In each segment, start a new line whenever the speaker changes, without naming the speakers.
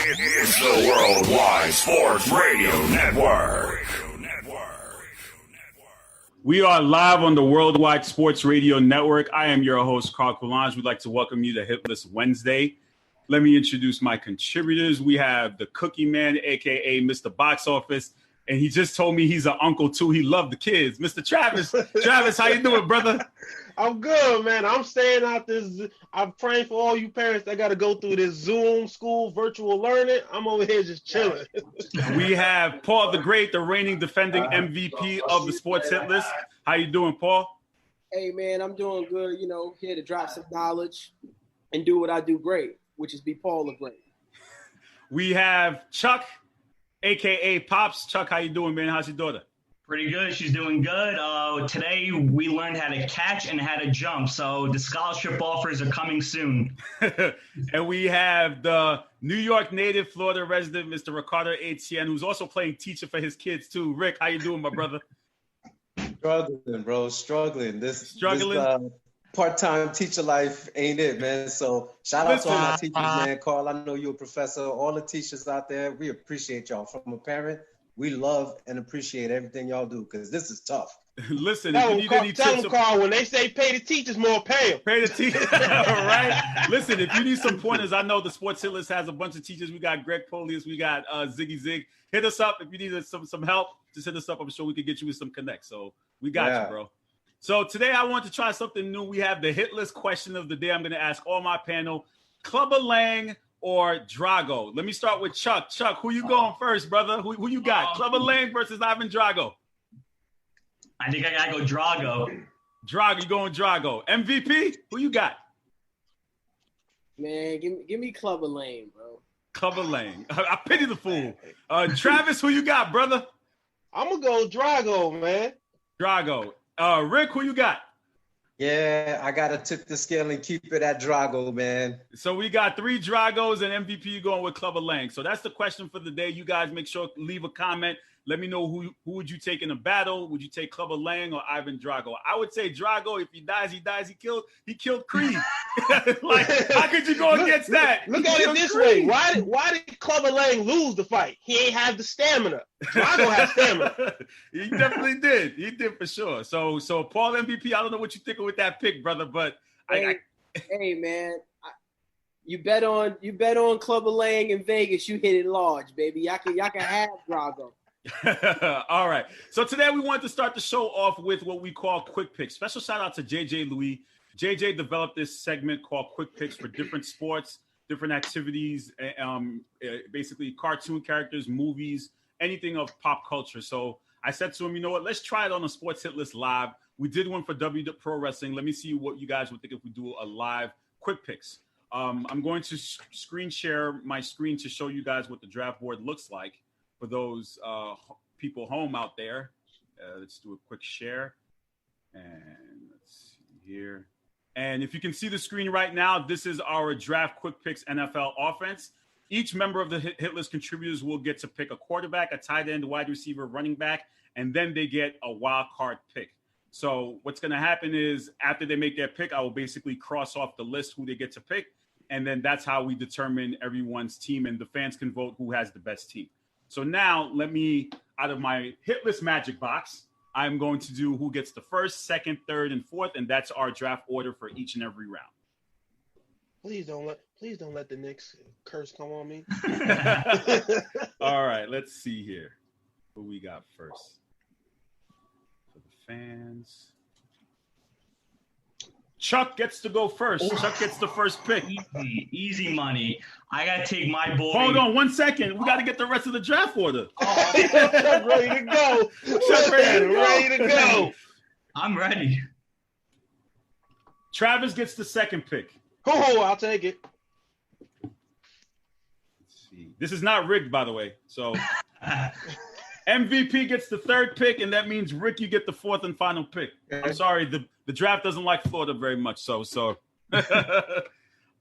It's the Worldwide Sports Radio Network.
We are live on the Worldwide Sports Radio Network. I am your host, Carl Coulange. We'd like to welcome you to Hit List Wednesday. Let me introduce my contributors. We have the Cookie Man, a.k.a. Mr. Box Office, and he just told me he's an uncle, too. He loved the kids. Mr. Travis. Travis, how you doing, brother?
I'm good, man. I'm staying out this. I'm praying for all you parents that got to go through this Zoom school virtual learning. I'm over here just chilling.
We have Paul the Great, the reigning defending MVP of the Sports Hit List. How you doing, Paul?
Hey, man, I'm doing good. You know, here to drop some knowledge and do what I do great, which is be Paul the Great.
We have Chuck, a.k.a. Pops. Chuck, how you doing, man? How's your daughter?
Pretty good. She's doing good. Today we learned how to catch and how to jump. So the scholarship offers are coming soon.
And we have the New York native, Florida resident, Mr. Ricardo Etienne, who's also playing teacher for his kids too. Rick, how you doing, my brother?
Struggling, bro. Struggling. This part-time teacher life ain't it, man. So shout out to all my teachers, man. Carl, I know you're a professor. All the teachers out there, we appreciate y'all. From a parent, we love and appreciate everything y'all do because this is tough.
Listen,
tell them, Carl, when they say pay the teachers more, pay them.
Pay the teachers, right? Listen, if you need some pointers, I know the Sports Hit List has a bunch of teachers. We got Greg Polius, we got Ziggy Zig. Hit us up if you need some help. Just hit us up. I'm sure we could get you with some connects. So we got you, bro. So today I want to try something new. We have the hit list question of the day. I'm going to ask all my panel, Clubber Lang or Drago. Let me start with Chuck. Chuck, who you going first, brother? Who you got? Clubber Lang versus Ivan Drago.
I think I got to go Drago.
Drago, you going Drago. MVP, who you got?
Man, give me Clubber Lang, bro.
Clubber Lang. I pity the fool. Travis, who you got, brother?
I'm going to go Drago, man.
Drago. Rick, who you got?
Yeah, I got to tip the scale and keep it at Drago, man.
So we got 3 Dragos and MVP going with Clubber Lang. So that's the question for the day. You guys make sure leave a comment. Let me know who would you take in a battle. Would you take Clubber Lang or Ivan Drago? I would say Drago. If he dies, he dies. He killed Creed. Like, how could you go against that?
Look at it this way. Why did Clubber Lang lose the fight? He ain't have the stamina. Drago has stamina.
He definitely did. He did for sure. So Paul MVP, I don't know what you're thinking with that pick, brother, but
hey man. You bet on Clubber Lang in Vegas. You hit it large, baby. Y'all can have Drago.
All right. So today we wanted to start the show off with what we call Quick Picks. Special shout out to JJ Louis. JJ developed this segment called Quick Picks for different sports, different activities, basically cartoon characters, movies, anything of pop culture. So I said to him, you know what, let's try it on the Sports Hit List live. We did one for W Pro Wrestling. Let me see what you guys would think if we do a live Quick Picks. I'm going to screen share my screen to show you guys what the draft board looks like. For those people home out there, let's do a quick share. And let's see here. And if you can see the screen right now, this is our draft Quick Picks NFL offense. Each member of the hit list contributors will get to pick a quarterback, a tight end, wide receiver, running back, and then they get a wild card pick. So what's going to happen is after they make their pick, I will basically cross off the list who they get to pick. And then that's how we determine everyone's team, and the fans can vote who has the best team. So now let me, out of my hit list magic box, I'm going to do who gets the first, second, third, and fourth, and that's our draft order for each and every round.
Please don't let the Knicks curse come on me.
All right, let's see here. Who we got first? For the fans. Chuck gets to go first. Chuck gets the first pick.
Easy money. I got to take my boy.
Hold on 1 second. We got to get the rest of the draft order.
Chuck ready to go. Chuck ready to go.
I'm ready.
Travis gets the second pick.
Oh, I'll take it.
Let's see. This is not rigged, by the way. So MVP gets the third pick, and that means, Rick, you get the fourth and final pick. I'm sorry, the draft doesn't like Florida very much, so.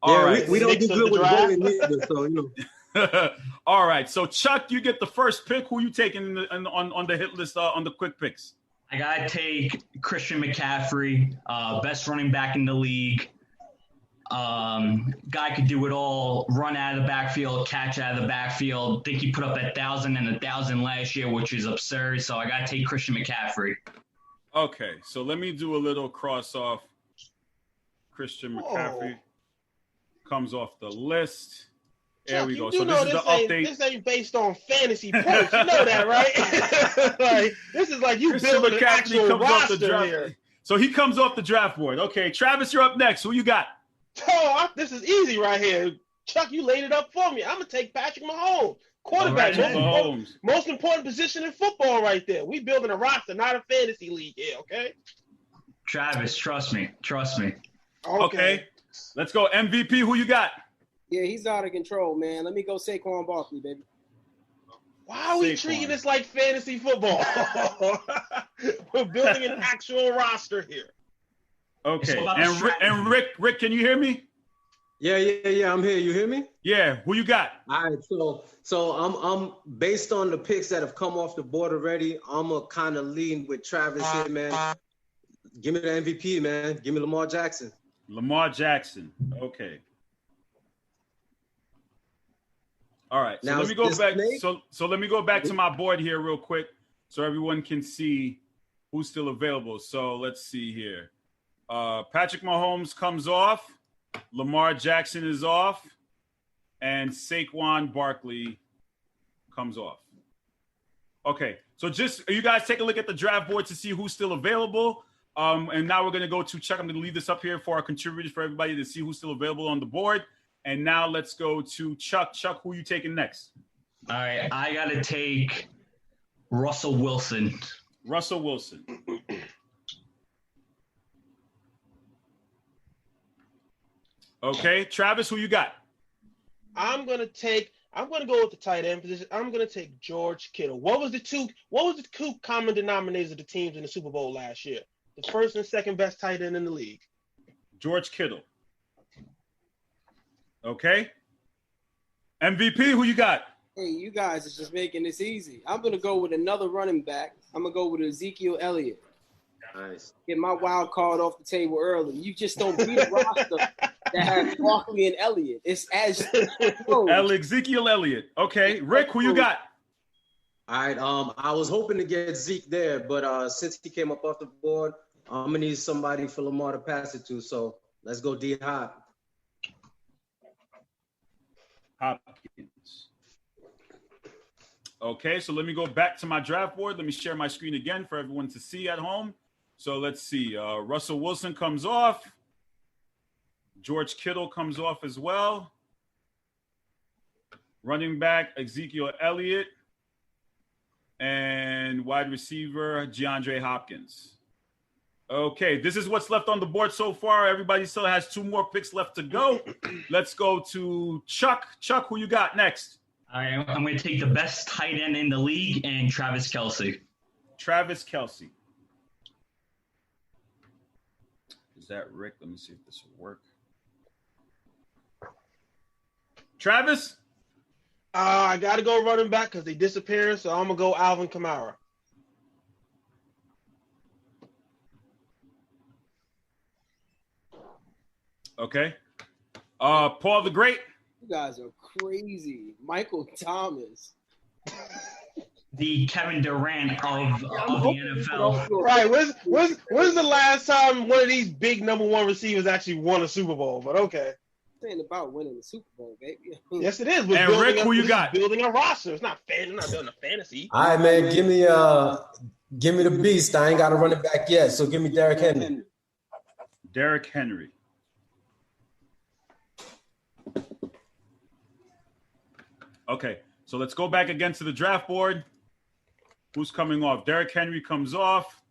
All right.
We don't do good with voting either, so, you know.
All right, so Chuck, you get the first pick. Who you taking on the hit list on the quick picks?
I got to take Christian McCaffrey, best running back in the league. Guy could do it all, run out of the backfield, catch out of the backfield. Think he put up 1,000 and 1,000 last year, which is absurd. So I got to take Christian McCaffrey.
Okay, so let me do a little cross off. Christian McCaffrey comes off the list. There we go. So this is the update.
This ain't based on fantasy points. You know that, right? Like, this is like you building an actual roster here.
So he comes off the draft board. Okay, Travis, you're up next. Who you got?
Oh, this is easy right here. Chuck, you laid it up for me. I'm going to take Patrick Mahomes. Quarterback, most important position in football right there. We building a roster, not a fantasy league here, okay?
Travis, trust me.
Okay. Let's go. MVP, who you got?
Yeah, he's out of control, man. Let me go Saquon Barkley, baby.
Why are we treating this like fantasy football? We're building an actual roster here.
Okay. And Rick, can you hear me?
Yeah. I'm here. You hear me?
Yeah. Who you got?
All right. So I'm based on the picks that have come off the board already. I'm gonna kind of lean with Travis here, man. Give me the MVP, man. Give me Lamar Jackson.
Lamar Jackson. Okay. All right. So
now,
let me go back. So let me go back to my board here real quick, so everyone can see who's still available. So let's see here. Patrick Mahomes comes off. Lamar Jackson is off, and Saquon Barkley comes off. Okay. So just you guys take a look at the draft board to see who's still available. And now we're going to go to Chuck. I'm going to leave this up here for our contributors, for everybody to see who's still available on the board. And now let's go to Chuck. Chuck, who are you taking next?
All right, I got to take Russell Wilson.
Russell Wilson. Okay, Travis, who you got?
I'm going to go with the tight end position. I'm going to take George Kittle. What was the two common denominators of the teams in the Super Bowl last year? The first and second best tight end in the league.
George Kittle. Okay. MVP, who you got?
Hey, you guys are just making this easy. I'm going to go with another running back. I'm going to go with Ezekiel Elliott.
Nice.
Get my wild card off the table early. You just don't beat a roster that has Barkley and Elliott. It's as
Ezekiel Elliott. Okay. Rick, who you got?
All right. I was hoping to get Zeke there, but since he came up off the board, I'm going to need somebody for Lamar to pass it to. So let's go D-Hop.
Hopkins. Okay, so let me go back to my draft board. Let me share my screen again for everyone to see at home. So let's see. Russell Wilson comes off. George Kittle comes off as well. Running back, Ezekiel Elliott. And wide receiver, DeAndre Hopkins. Okay, this is what's left on the board so far. Everybody still has 2 more picks left to go. Let's go to Chuck. Chuck, who you got next?
All right, I'm going to take the best tight end in the league and Travis Kelce.
Travis Kelce. Is that Rick? Let me see if this will work. Travis?
I got to go running back because they disappeared, so I'm going to go Alvin Kamara.
Okay. Paul the Great.
You guys are crazy. Michael Thomas.
The Kevin Durant of the NFL.
Right. When's the last time one of these big number one receivers actually won a Super Bowl? But okay.
It ain't about winning the Super Bowl, baby.
Yes, it is.
And Rick, who you got?
Building a roster. It's not building a fantasy.
All right, man. Give me the beast. I ain't got to run it back yet. So give me Derrick Henry.
Derrick Henry. Okay, so let's go back again to the draft board. Who's coming off? Derrick Henry comes off.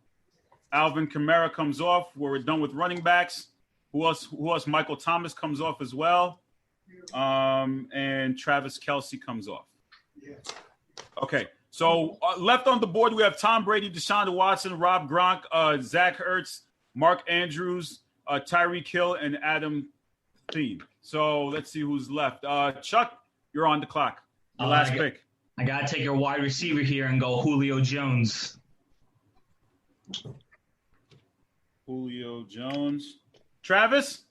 Alvin Kamara comes off. We're done with running backs. Who else? Michael Thomas comes off as well. And Travis Kelce comes off. Okay, so left on the board, we have Tom Brady, Deshaun Watson, Rob Gronk, Zach Ertz, Mark Andrews, Tyreek Hill, and Adam Thielen. So let's see who's left. Chuck, you're on the clock. The last pick.
I got to take a wide receiver here and go Julio Jones.
Julio Jones. Travis?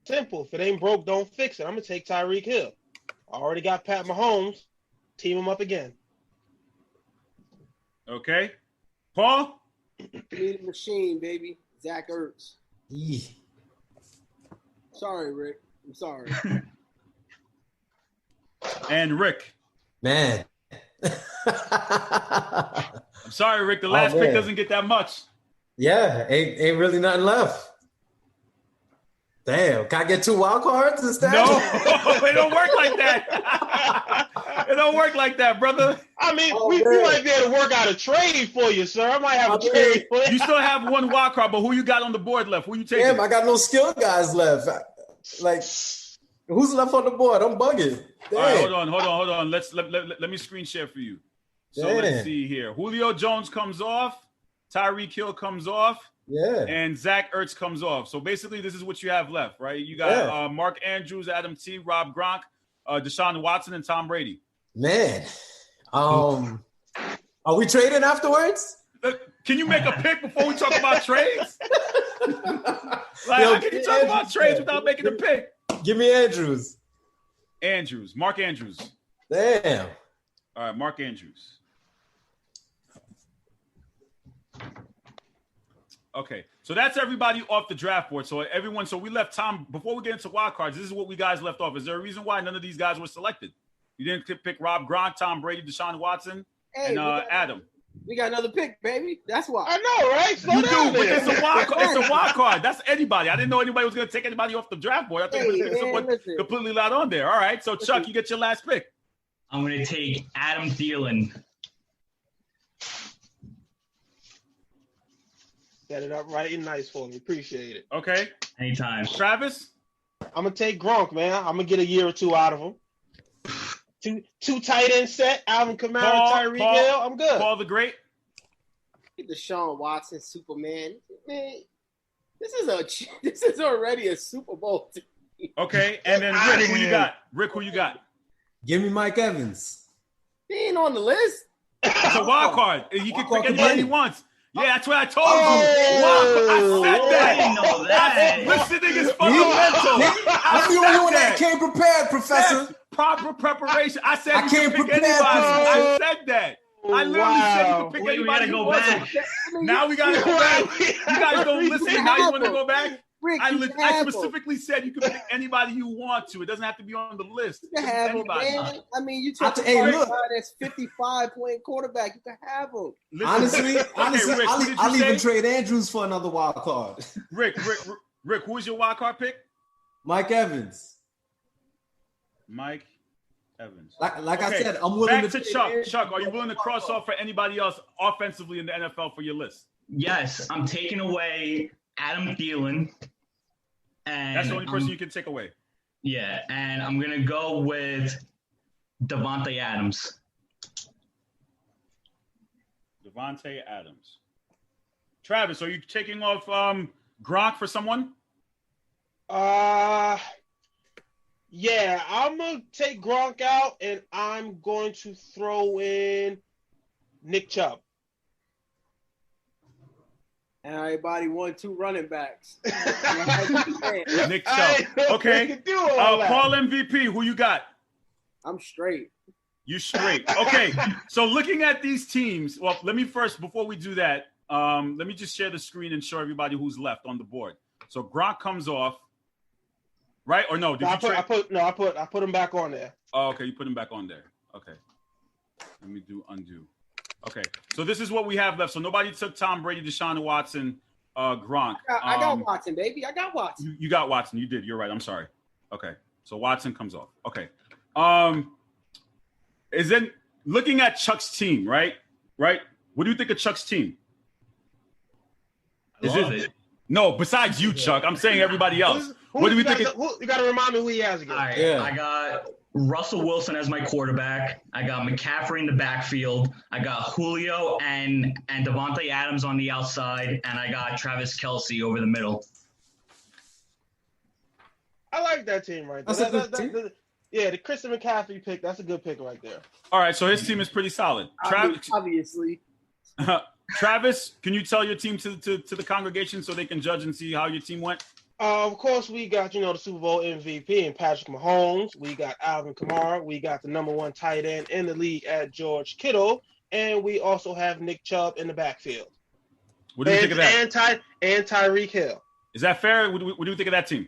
simple. If it ain't broke, don't fix it. I'm gonna take Tyreek Hill. I already got Pat Mahomes. Team him up again.
Okay. Paul?
Need a machine, baby. Zach Ertz.
Yee.
Sorry, Rick. I'm sorry.
And Rick.
Man.
I'm sorry, Rick. The last pick doesn't get that much.
Yeah, ain't really nothing left. Damn, can I get 2 wild cards instead?
No, it don't work like that. It don't work like that, brother.
I mean, we might be able to work out a trade for you, sir. I might have a trade for you.
You still have 1 wild card, but who you got on the board left? Who you taking?
Damn, I got no skill guys left. Like, who's left on the board? I'm bugging. Damn.
All right, hold on. Let me screen share for you. So let's see here. Julio Jones comes off. Tyreek Hill comes off.
Yeah.
And Zach Ertz comes off. So basically, this is what you have left, right? You got Mark Andrews, Adam T, Rob Gronk, Deshaun Watson, and Tom Brady.
Man. Are we trading afterwards?
Can you make a pick before we talk about trades? How can you talk about trades without making a pick?
Give me Andrews.
Mark Andrews.
Damn.
All right, Mark Andrews. Okay, so that's everybody off the draft board. So we left Tom, before we get into wild cards, this is what we guys left off. Is there a reason why none of these guys were selected? You didn't pick Rob Gronk, Tom Brady, Deshaun Watson, and Adam.
We got another pick, baby. That's why.
I know, right?
You do, but it's a wild card. It's a wild card. That's anybody. I didn't know anybody was going to take anybody off the draft board. I think it was someone completely not on there. All right, so Chuck, you get your last pick.
I'm going to take Adam Thielen.
Set it up right and nice for me. Appreciate it.
Okay.
Anytime.
Travis?
I'm going to take Gronk, man. I'm going to get a year or 2 out of him. Two tight end set, Alvin Kamara, Tyreek Hill. I'm good.
Paul the Great.
Get Deshaun Watson, Superman. Man, this is already a Super Bowl team.
Okay, and then Rick, who you got? Who you got?
Give me Mike Evans.
He ain't on the list.
It's a wild card. He can pick anybody he wants. Yeah, that's what I told you. I said that.
I didn't know that.
Listening is fundamental.
I'm the only one that came prepared, Professor.
Yes, proper preparation. I said you
came
can pick
prepared,
anybody. I
Professor.
said that. I literally said you can pick
We
anybody.
gotta go back.
Now we gotta go back. You guys don't listen. Now you want to go back?
Rick,
I specifically said you can pick anybody you want to. It doesn't have to be on the list.
You can have him, man. I mean, you talk about a guy that's 55 playing quarterback. You can have him.
Honestly,
Rick,
I'll even trade Andrews for another wild card.
Rick, who is your wild card pick?
Mike Evans.
Mike Evans.
Like I said, I'm willing
back to Chuck. Chuck, are you willing to cross off for anybody else offensively in the NFL for your list?
Yes, I'm taking away Adam Thielen. And
that's the only person you can take away.
Yeah, and I'm going to go with Davante Adams.
Davante Adams. Travis, are you taking off Gronk for someone?
Yeah, I'm going to take Gronk out, and I'm going to throw in Nick Chubb.
Everybody 1-2 running backs.
Nick Chubb. Okay. Paul MVP, who you got?
I'm straight.
You straight. Okay. So looking at these teams, well, let me first, before we do that, let me just share the screen and show everybody who's left on the board. So Gronk comes off, right? Or no?
I put him back on there.
Oh, okay. You put him back on there. Okay. Let me do undo. Okay, so this is what we have left. So nobody took Tom Brady, Deshaun Watson, Gronk.
I got Watson, baby. I got Watson.
You got Watson. You did. You're right. I'm sorry. Okay, so Watson comes off. Okay. Is then looking at Chuck's team, right? Right. What do you think of Chuck's team?
I love it.
No, besides you, Chuck. I'm saying everybody else. What do we think?
You got to remind me who he has again.
All right, yeah. I got Russell Wilson as my quarterback. I got McCaffrey in the backfield. I got Julio and Davante Adams on the outside, and I got Travis Kelce over the middle.
I like that team right there. That's a good team. Yeah, the Christian McCaffrey pick, that's a good pick right there.
All right, so his team is pretty solid.
Obviously.
Travis, can you tell your team to the congregation so they can judge and see how your team went?
Of course, we got, the Super Bowl MVP and Patrick Mahomes. We got Alvin Kamara. We got the number 1 tight end in the league at George Kittle. And we also have Nick Chubb in the backfield.
What do you think of that?
And Tyreek Hill.
Is that fair? What do you think of that team?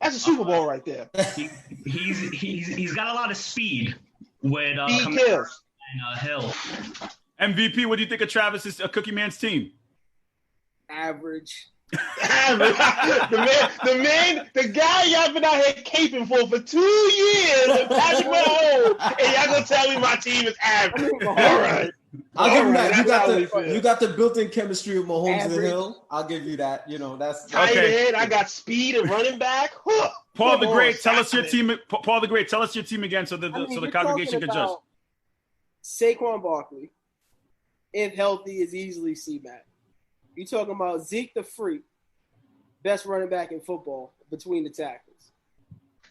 That's a Super Bowl right there.
He's got a lot of speed with
Kamara
and Hill.
MVP, what do you think of Travis's Cookie Man's team?
Average.
the guy y'all been out here caping for 2 years, and Patrick Mahomes, and y'all gonna tell me my team is average. All right.
I'll give him that. You got the built-in chemistry of Mahomes and Hill. I'll give you that. That's
tight end. I got speed and running back.
Paul the Great, tell us your team. Paul the Great, tell us your team again, so the congregation can judge.
Saquon Barkley, if healthy, is easily C-Mac. You talking about Zeke the Freak, best running back in football between the tackles.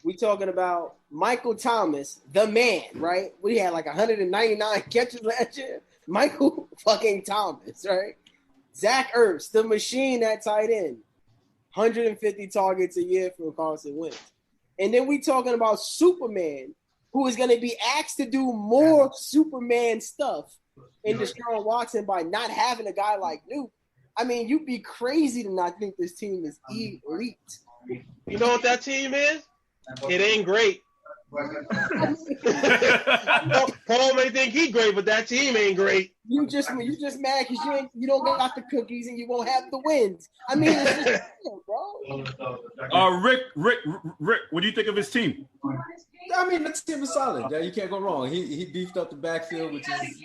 We talking about Michael Thomas, the man, right? We had like 199 catches last year. Michael fucking Thomas, right? Zach Ertz, the machine at tight end. 150 targets a year from Carson Wentz. And then we talking about Superman, who is going to be asked to do more Superman stuff in Deshaun Watson by not having a guy like Nuke. I mean, you'd be crazy to not think this team is elite.
You know what that team is? It ain't great. Paul may think he's great, but that team ain't great.
You just mad because you don't got the cookies and you won't have the wins. I mean, it's just
bro. Rick, what do you think of his team?
I mean, the team is solid. Yeah, you can't go wrong. He beefed up the backfield, which is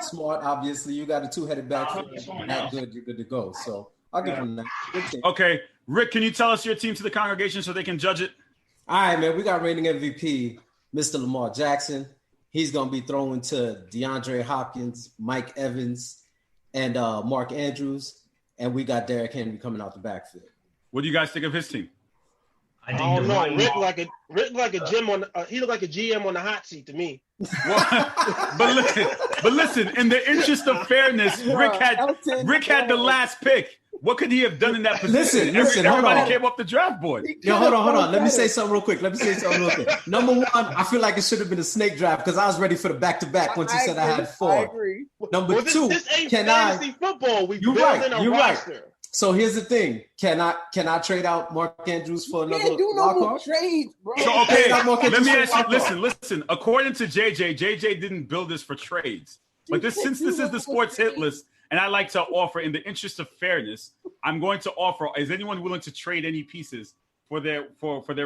smart. Obviously, you got a 2-headed backfield. Not good. You're good to go. So I'll give him that. Good team.
Okay, Rick, can you tell us your team to the congregation so they can judge it?
All right, man. We got reigning MVP, Mr. Lamar Jackson. He's gonna be throwing to DeAndre Hopkins, Mike Evans, and Mark Andrews, and we got Derrick Henry coming out the backfield.
What do you guys think of his team?
I don't know. Rick like a GM on. He looked like a GM on the hot seat to me.
But listen. In the interest of fairness, Rick had the last pick. What could he have done in that position?
Listen.
Everybody came off the draft board.
Yo, hold on. Let me say something real quick. Number one, I feel like it should have been a snake draft because I was ready for the back-to-back once he said I had 4.
I agree.
Number 2,
this ain't fantasy football. You're
right. So here's the thing: can I trade out Mark Andrews for another?
Can't do no more trades, bro.
So okay, let me ask you. Listen. According to JJ didn't build this for trades, but since this is the sports hit list, and I like to offer, in the interest of fairness, I'm going to offer. Is anyone willing to trade any pieces for their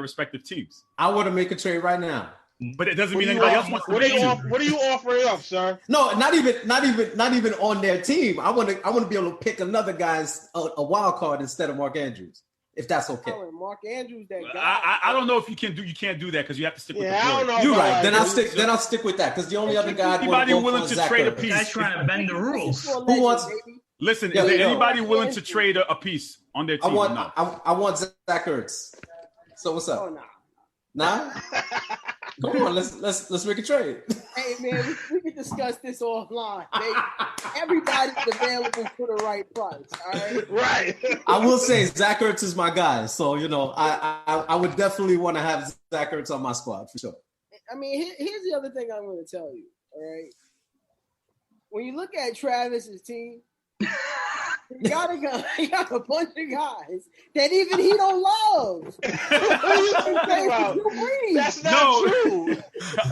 respective teams?
I want to make a trade right now.
But it doesn't mean anybody else wants to.
What are you offering up, sir?
No, not even on their team. I want to be able to pick another guy's a wild card instead of Mark Andrews, if that's okay.
Mark Andrews, that guy.
I don't know if you can't do that because you have to stick with the board.
I don't know.
You're right. Then I'll stick with that because the only other guy.
Anybody willing to trade a piece?
Guy's trying to bend the rules.
Who wants?
Listen, is there anybody willing to trade a piece on their team?
I want Zach Ertz. So what's up?
Oh,
Nah? Come on, let's make a trade.
Hey man, we can discuss this offline. Everybody's available for the right price. All right.
Right.
I will say Zach Ertz is my guy, so I would definitely want to have Zach Ertz on my squad for sure.
I mean, here's the other thing I'm going to tell you. All right, when you look at Travis's team, he got a bunch of guys that even he don't love.
That's not true.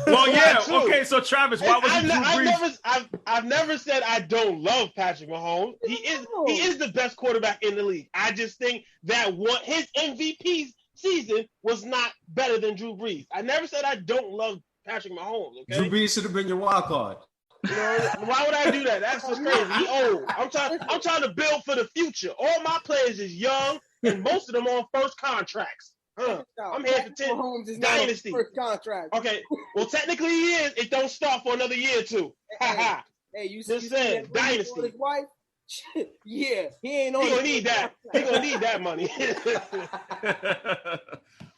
Well, yeah. Okay, so Travis, why was Drew Brees?
I've never said I don't love Patrick Mahomes. He is the best quarterback in the league. I just think that his MVP season was not better than Drew Brees. I never said I don't love Patrick Mahomes. Okay?
Drew Brees should have been your wild card.
Why would I do that? That's just crazy. He old. I'm trying to build for the future. All my players is young, and most of them on first contracts. I'm here for 10 dynasty.
First contract.
Okay. Well, technically he is. It don't start for another year or two.
Hey, you
just said dynasty.
His wife? Yeah, he ain't on.
He gonna need that. He gonna need that money.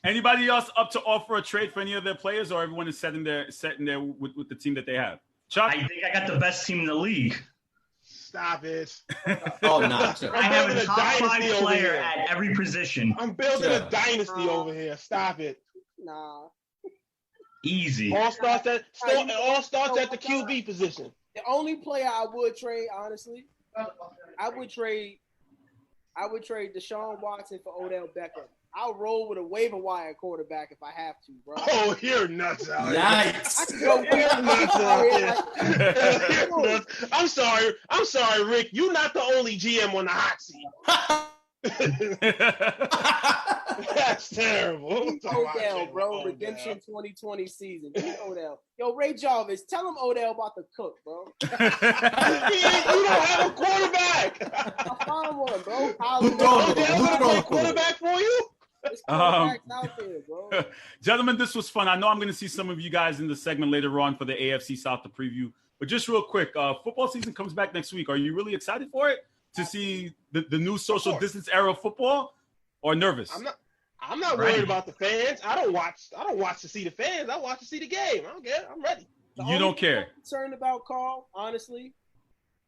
Anybody else up to offer a trade for any of their players, or everyone is set in there with the team that they have? Chuck?
I think I got the best team in the league.
Stop it.
Oh, no. Sure.
I have a top 5
dynasty over
player
here.
at every position.
I'm building
Yeah.
a dynasty over here. Stop it.
Nah.
Easy.
All starts at the QB position.
The only player I would trade, honestly, I would trade Deshaun Watson for Odell Beckham. I'll roll with a waiver wire quarterback if I have to, bro.
Oh, you're nuts out here.
Yikes.
I could go
You're nuts out here. You're nuts. I'm sorry, Rick. You're not the only GM on the hot seat. That's terrible.
Odell, bro. Redemption 2020 season. Odell. Yo, Ray Jarvis, tell him Odell about to cook, bro.
You don't have a quarterback.
I'll find one, bro.
Odell's gonna play quarterback for you?
There's quarterbacks out there, bro.
Gentlemen, this was fun. I know I'm going to see some of you guys in the segment later on for the AFC South to preview. But just real quick, football season comes back next week. Are you really excited for it? To see the new social distance era of football, or nervous?
I'm not worried about the fans. I don't watch to see the fans. I watch to see the game. I don't care. I'm ready.
You don't care.
I'm concerned about, Carl, honestly,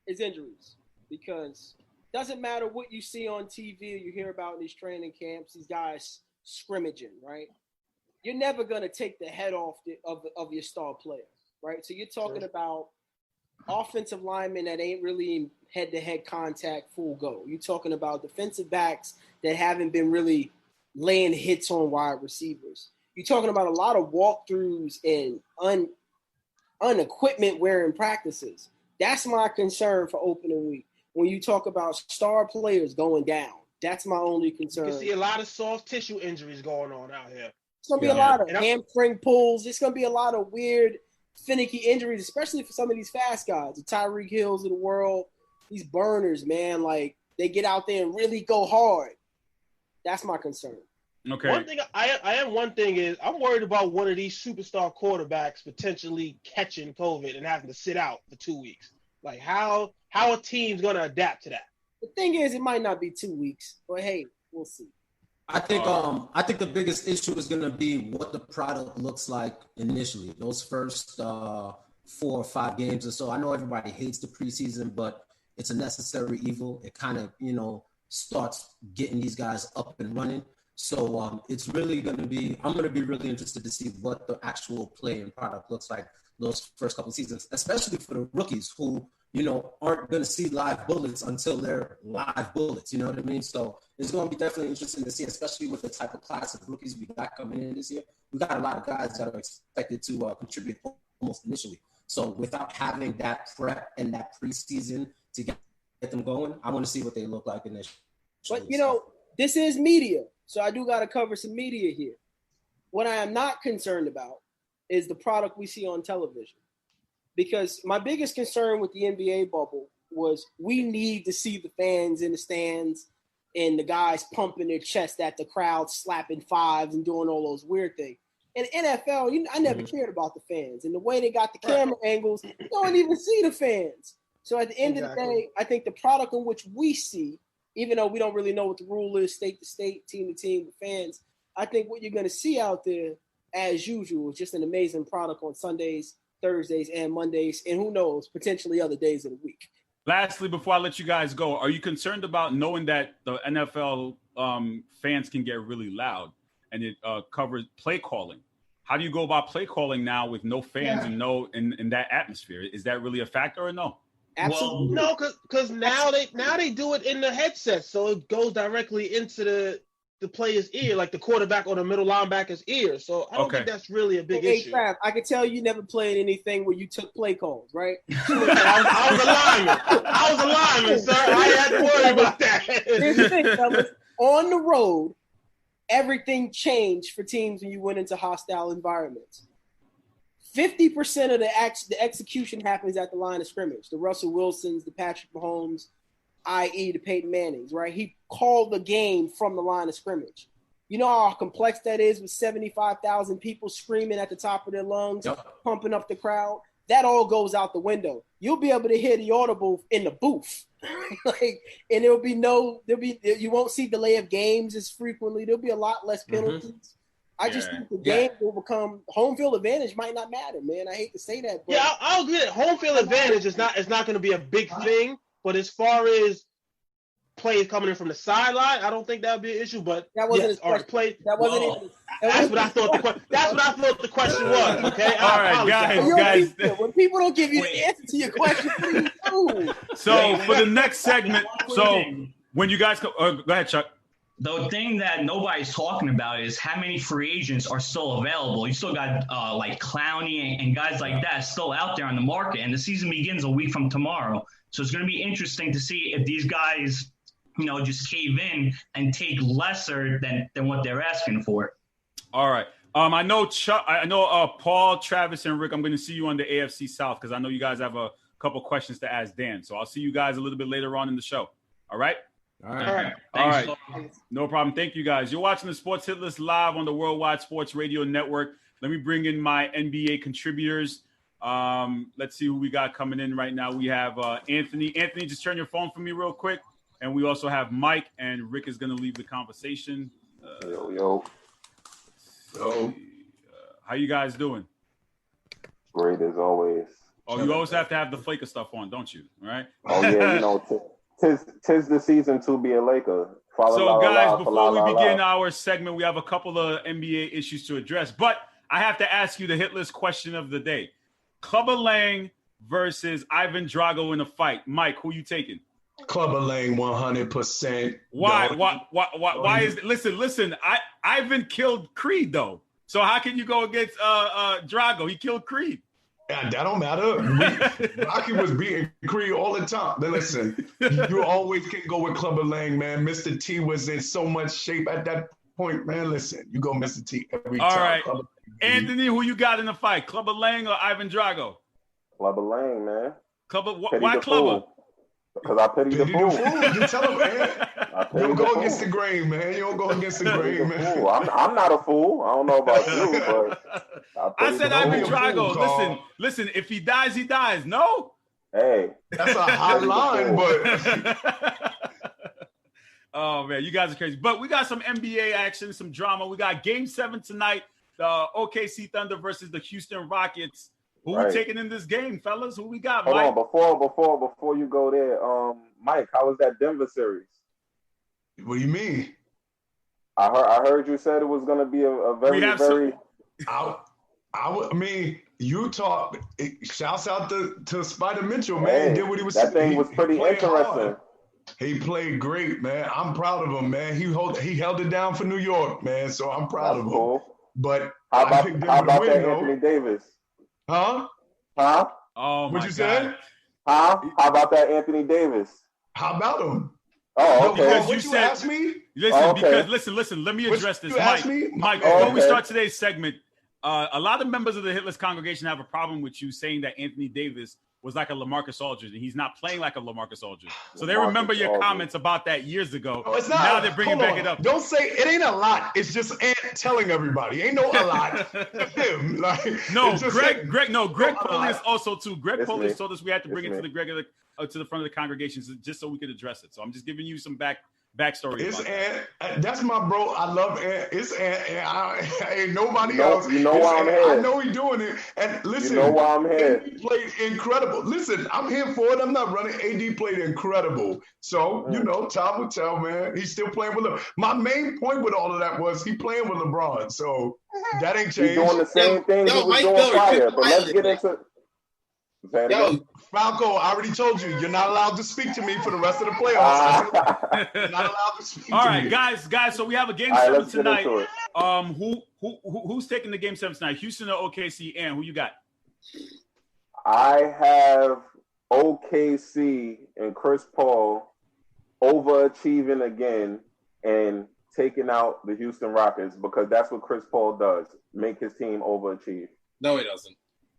is injuries. Because it doesn't matter what you see on TV or you hear about in these training camps, these guys scrimmaging, right? You're never going to take the head off of your star player, right? So you're talking about offensive linemen that ain't really in head-to-head contact full go. You're talking about defensive backs that haven't been really laying hits on wide receivers. You're talking about a lot of walkthroughs and unequipment wearing practices. That's my concern for opening week. When you talk about star players going down, that's my only concern.
You can see a lot of soft tissue injuries going on out here.
It's going to be a lot of hamstring pulls. It's going to be a lot of weird, finicky injuries, especially for some of these fast guys, the Tyreek Hills of the world, these burners, man. Like, they get out there and really go hard. That's my concern.
Okay.
One thing I'm worried about one of these superstar quarterbacks potentially catching COVID and having to sit out for 2 weeks. Like, how a team's going to adapt to that?
The thing is, it might not be 2 weeks, but hey, we'll see.
I think the biggest issue is going to be what the product looks like initially. Those first 4 or 5 games or so. I know everybody hates the preseason, but it's a necessary evil. It kind of, starts getting these guys up and running. So it's really going to be – I'm going to be really interested to see what the actual play and product looks like those first couple of seasons, especially for the rookies who, aren't going to see live bullets until they're live bullets. You know what I mean? So it's going to be definitely interesting to see, especially with the type of class of rookies we got coming in this year. We got a lot of guys that are expected to contribute almost initially. So without having that prep and that preseason to get them going, I want to see what they look like in this.
But, this is media. So I do got to cover some media here. What I am not concerned about is the product we see on television. Because my biggest concern with the NBA bubble was we need to see the fans in the stands and the guys pumping their chest at the crowd, slapping fives and doing all those weird things. In NFL, I never cared about the fans. And the way they got the camera angles, you don't even see the fans. So at the end of the day, I think the product in which we see, even though we don't really know what the rule is, state to state, team to team, with fans, I think what you're going to see out there, as usual, is just an amazing product on Sundays, Thursdays, and Mondays, and who knows, potentially other days of the week.
Lastly, before I let you guys go, are you concerned about knowing that the NFL fans can get really loud and it covers play calling? How do you go about play calling now with no fans and no in that atmosphere? Is that really a factor or no?
Absolutely.
Well, no, because now they do it in the headset, so it goes directly into the player's ear, like the quarterback or the middle linebacker's ear. So I don't think that's really a big issue.
Trav, I can tell you never played anything where you took play calls, right?
I was a lineman, sir. I had to worry about that.
Here's the thing, fellas. On the road, everything changed for teams when you went into hostile environments. 50% of the execution happens at the line of scrimmage. The Russell Wilsons, the Patrick Mahomes, i.e. the Peyton Mannings, right? He called the game from the line of scrimmage. You know how complex that is with 75,000 people screaming at the top of their lungs, pumping up the crowd? That all goes out the window. You'll be able to hear the audible in the booth. And you won't see delay of games as frequently. There'll be a lot less penalties. I just think the game will become home field advantage might not matter, man. I hate to say that, but
I'll agree that home field advantage is not going to be a big thing. But as far as plays coming in from the sideline, I don't think that would be an issue. But
That wasn't his question.
play.
That wasn't even.
That's what I thought. That's what I thought the question was. Okay.
All right, guys.
When people don't give you the answer to your question, what do you do?
So for the next segment, when you guys go ahead, Chuck.
The thing that nobody's talking about is how many free agents are still available. You still got like Clowney and guys like that still out there on the market, and the season begins a week from tomorrow. So it's going to be interesting to see if these guys, just cave in and take lesser than what they're asking for.
All right. I know Chuck. I know Paul, Travis, and Rick. I'm going to see you on the AFC South because I know you guys have a couple questions to ask Dan. So I'll see you guys a little bit later on in the show. All right.
All right.
All right. No problem. Thank you, guys. You're watching the Sports Hit List live on the Worldwide Sports Radio Network. Let me bring in my NBA contributors. Let's see who we got coming in right now. We have Anthony. Anthony, just turn your phone for me real quick. And we also have Mike, and Rick is going to leave the conversation.
Yo.
How you guys doing?
Great as always.
Oh, you always have to have the Flaker stuff on, don't you? All right.
Oh yeah, tis the season to be a Laker.
So guys, before we begin our segment, we have a couple of NBA issues to address, but I have to ask you the hit list question of the day: Clubber Lang versus Ivan Drago in a fight. Mike, who you taking?
Clubber Lang, 100%.
Why? Why is it? Listen. Ivan killed Creed though. So how can you go against Drago? He killed Creed.
Yeah, that don't matter. Rocky was beating Creed all the time. But listen, you always can go with Clubber Lang, man. Mr. T was in so much shape at that point, man. Listen, you go Mr. T every time.
All right. Anthony, who you got in the fight? Clubber Lang or Ivan Drago?
Clubber Lang, man.
Why Clubber?
Because I pity the fool.
You tell him, man. You don't go against the grain, man. You don't go against the grain, man.
I'm not a fool. I don't know about you, but
I said Ivan Drago. Listen. If he dies, he dies. No.
Hey,
that's a hot line, but.
Oh man, you guys are crazy. But we got some NBA action, some drama. We got Game 7 tonight. The OKC Thunder versus the Houston Rockets. Who we taking in this game, fellas? Who we got, Mike?
Hold on, before you go there, Mike, how was that Denver series?
What do you mean?
I heard you said it was going to be a very.
I mean, Utah. Shouts out to Spider Mitchell, man. He did what he was.
That thing was pretty interesting.
Hard. He played great, man. I'm proud of him, man. He held it down for New York, man. So I'm proud of him. But
how about that Anthony Davis?
Huh?
Oh,
what you said?
Huh? How about that Anthony Davis?
How about him?
Oh, okay.
Because what you asked me?
Listen. Let me address this, Mike. Before we start today's segment, a lot of members of the Hitless congregation have a problem with you saying that Anthony Davis was like a LaMarcus Aldridge, and he's not playing like a LaMarcus Aldridge. So they remember your comments about that years ago.
No, it's not.
Now they're bringing it up.
Don't say it ain't a lot. It's just Ant telling everybody. Ain't no a lot. Him.
Greg Polius also too. Greg Polius told us we had to bring it to the front of the congregation just so we could address it. So I'm just giving you some backstory.
It's Ant. That's my bro. I love Ant. It's Ant. Ain't nobody
else. You know why I'm here.
I know he's doing it. And listen,
you know why I'm here.
AD played incredible. Listen, I'm here for it. I'm not running. AD played incredible. So, time will tell, man. He's still playing with my main point with all of that was he playing with LeBron. So that ain't changed.
He's doing the same thing he was doing prior. But let's get into
Falco, I already told you, you're not allowed to speak to me for the rest of the playoffs. You're not allowed to speak
all
to
right,
me.
guys. So we have a game 7 tonight. Who's taking the game 7 tonight? Houston or OKC? And who you got?
I have OKC and Chris Paul overachieving again and taking out the Houston Rockets because that's what Chris Paul does, make his team overachieve.
No, he doesn't.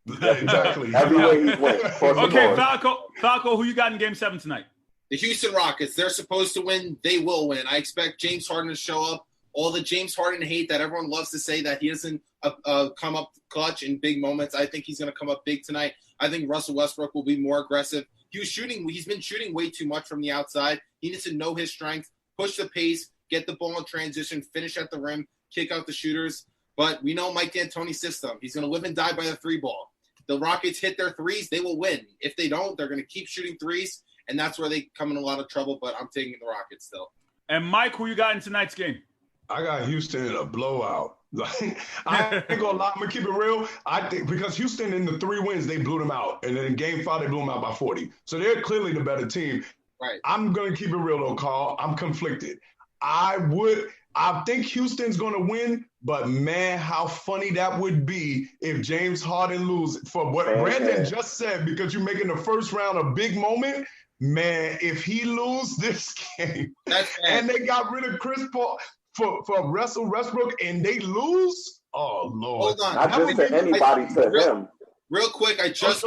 Exactly.
Every way he's win.
Okay, Falco, who you got in Game 7 tonight?
The Houston Rockets. They're supposed to win. They will win. I expect James Harden to show up. All the James Harden hate that everyone loves to say that he doesn't come up clutch in big moments. I think he's going to come up big tonight. I think Russell Westbrook will be more aggressive. He's been shooting way too much from the outside. He needs to know his strength, push the pace, get the ball in transition, finish at the rim, kick out the shooters. But we know Mike D'Antoni's system. He's going to live and die by the three ball. The Rockets hit their threes, they will win. If they don't, they're going to keep shooting threes, and that's where they come in a lot of trouble. But I'm taking the Rockets still.
And Mike, who you got in tonight's game?
I got Houston in a blowout. Like, I ain't gonna lie, I'm gonna keep it real. I think because Houston in the 3 wins, they blew them out. And then in game 5, they blew them out by 40. So they're clearly the better team.
Right.
I'm gonna keep it real though, Carl. I'm conflicted. I think Houston's gonna win, but man, how funny that would be if James Harden loses. For what Brandon just said, because you're making the first round a big moment. Man, if he lose this game and they got rid of Chris Paul for Russell Westbrook and they lose, oh Lord.
Hold on.
Not just to anybody, to him.
Real quick, I just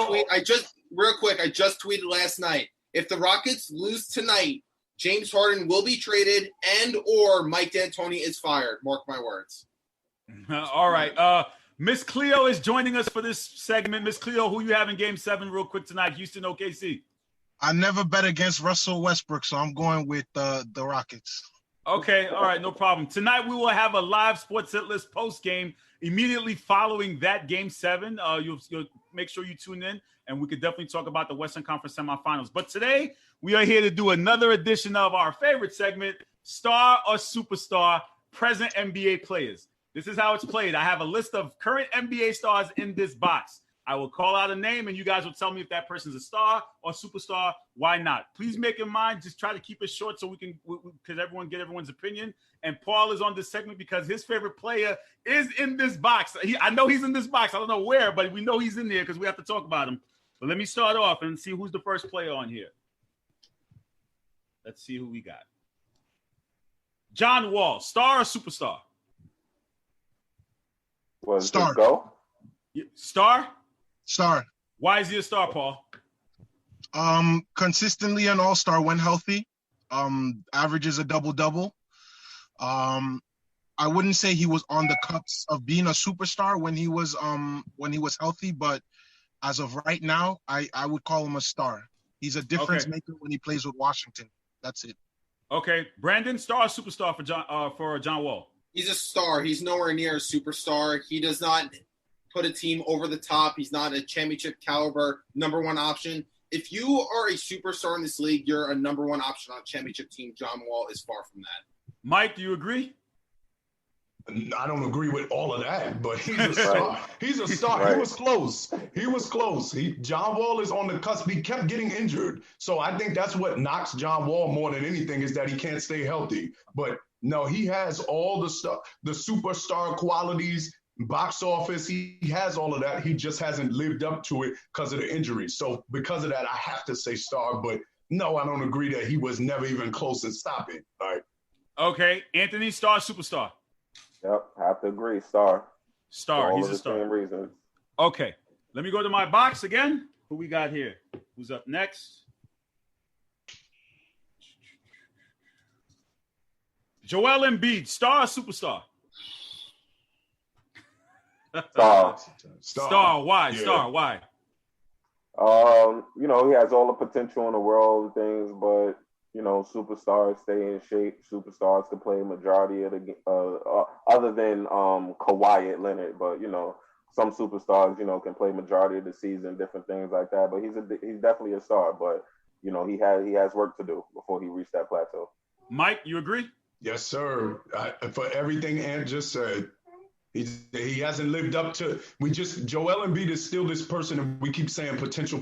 tweeted last night. If the Rockets lose tonight, James Harden will be traded and or Mike D'Antoni is fired. Mark my words.
All right. Miss Cleo is joining us for this segment. Miss Cleo, who you have in game 7 real quick tonight? Houston, OKC.
I never bet against Russell Westbrook, so I'm going with the Rockets.
Okay, all right, no problem. Tonight we will have a live Sports Hit List post game immediately following that game 7. You'll make sure you tune in, and we could definitely talk about the Western Conference semifinals. But today we are here to do another edition of our favorite segment, Star or Superstar, Present NBA Players. This is how it's played. I have a list of current NBA stars in this box. I will call out a name, and you guys will tell me if that person's a star or superstar. Why not? Please make in mind, just try to keep it short so we can, because everyone get everyone's opinion. And Paul is on this segment because his favorite player is in this box. I know he's in this box. I don't know where, but we know he's in there because we have to talk about him. But let me start off and see who's the first player on here. Let's see who we got. John Wall, star or superstar?
Well,
Star.
Go?
Star?
Star.
Why is he a star, Paul?
Consistently an all-star when healthy. Averages a double-double. I wouldn't say he was on the cusp of being a superstar when he was healthy, but as of right now, I would call him a star. He's a difference maker when he plays with Washington. That's it.
Okay, Brandon, star or superstar for John Wall?
He's a star. He's nowhere near a superstar. He does not put a team over the top. He's not a championship caliber number 1 option. If you are a superstar in this league, you're a number 1 option on a championship team. John Wall is far from that.
Mike, do you agree?
I don't agree with all of that, but he's a star. He's a star.
Right.
He was close. John Wall is on the cusp. He kept getting injured. So I think that's what knocks John Wall more than anything is that he can't stay healthy. But no, he has all the stuff, the superstar qualities, box office. He has all of that. He just hasn't lived up to it because of the injuries. So because of that, I have to say star. But no, I don't agree that he was never even close to stopping. All right.
Okay. Anthony, star, superstar?
Yep, have to agree. Star.
Star. He's a star.
Same reasons.
Okay. Let me go to my box again. Who we got here? Who's up next? Joel Embiid, star or superstar?
Star.
Star. Why?
Yeah.
Star. Why?
He has all the potential in the world and things, but superstars stay in shape. Superstars can play majority of the other than Kawhi Leonard, but some superstars can play majority of the season, different things like that. But he's definitely a star, but he has work to do before he reached that plateau.
Mike, you agree?
Yes, sir. For everything Ant just said, he hasn't lived up to. Joel Embiid is still this person, and we keep saying potential.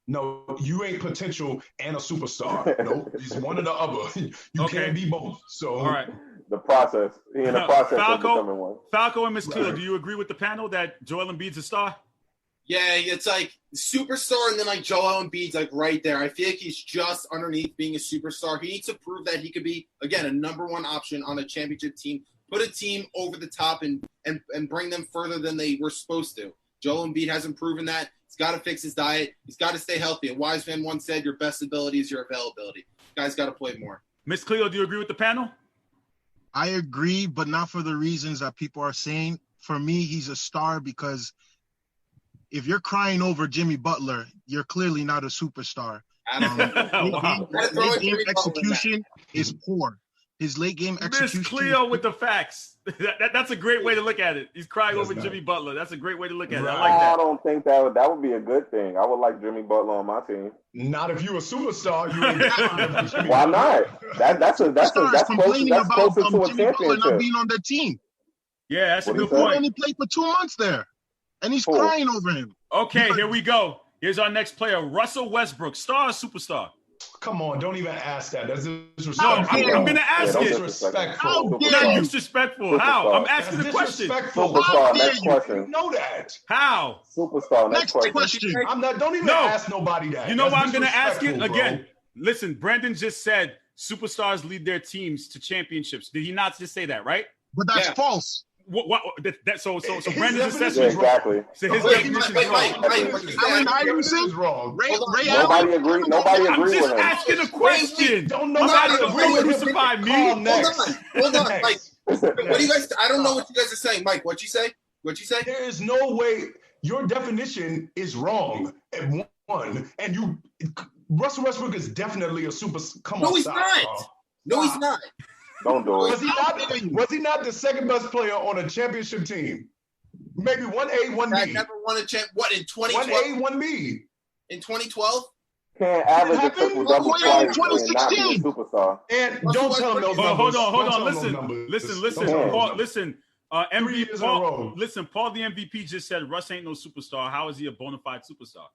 No, you ain't potential and a superstar. No, it's one or the other. You can't be both. So,
all right.
The process. He in the process of becoming one.
Falco and Miss Cleo, do you agree with the panel that Joel Embiid's a star?
Yeah, it's like superstar and then like Joel Embiid's like right there. I feel like he's just underneath being a superstar. He needs to prove that he could be, again, a number 1 option on a championship team. Put a team over the top and bring them further than they were supposed to. Joel Embiid hasn't proven that. He's got to fix his diet. He's got to stay healthy. A wise man once said, your best ability is your availability. Guy's got to play more.
Miss Cleo, do you agree with the panel?
I agree, but not for the reasons that people are saying. For me, he's a star because if you're crying over Jimmy Butler, you're clearly not a superstar.
Wow.
His game execution is poor. his late game execution.
Miss Cleo with the facts. That's a great way to look at it. He's crying over Jimmy Butler. That's a great way to look at it. I like that.
I don't think that would be a good thing. I would like Jimmy Butler on my team.
Not if you a superstar. You ain't
Why not? That's closer to a
Jimmy Butler not
championship.
being on their team.
Yeah, that's a good
He
point.
only played for 2 months there, and he's crying over him.
Okay, here we go. Here's our next player, Russell Westbrook, star or superstar?
Come on, don't even ask that. That's
No,
disrespectful.
I'm going to ask it.
Disrespectful.
Not disrespectful. How? I'm asking the question.
Superstar, next question.
You know that.
How?
Superstar, next question.
I'm not. Don't even ask nobody that.
You know
That's
why I'm going to ask it
disrespectful,
again?
bro.
Listen, Brandon just said superstars lead their teams to championships. Did he not just say that, right?
But that's false.
So Brandon's assessment is
exactly.
wrong. So his definition is wrong.
Allen Iverson
is wrong.
Ray
Nobody
Allen.
agree.
I'm
with
just
him.
asking a question.
Don't
Nobody
agree
agree
with him.
crucify me.
Hold on, Mike. What do you guys? I don't know what you guys are saying, Mike. What'd you say?
There is no way. Your definition is wrong. At one, and Russell Westbrook is definitely a super. Come on,
No, he's not. No, he's not.
Don't do it.
Was he not the second best player on a championship team? Maybe 1A, 1B.
I never won a champ. What in 2012?
1A, 1B.
In 2012?
Can't average a triple double twice and not be a superstar.
And don't tell him those numbers.
Hold on.
Don't tell him those numbers.
Listen. Paul, listen.
3 years in a row.
Listen, Paul, the MVP, just said Russ ain't no superstar. How is he a bona fide superstar?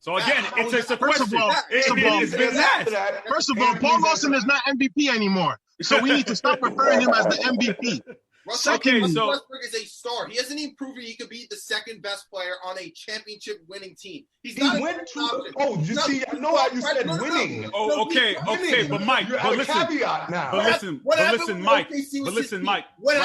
So again, it's a question. It's been asked.
First of all, Paul Lawson is not MVP anymore, so we need to stop referring him as the MVP.
Russell Westbrook is a star. He hasn't even proven he could be the second best player on a championship winning team. He's not
I know how you said winning.
Oh, okay, but Mike,
You're
but
at a caveat now.
listen, Mike.
What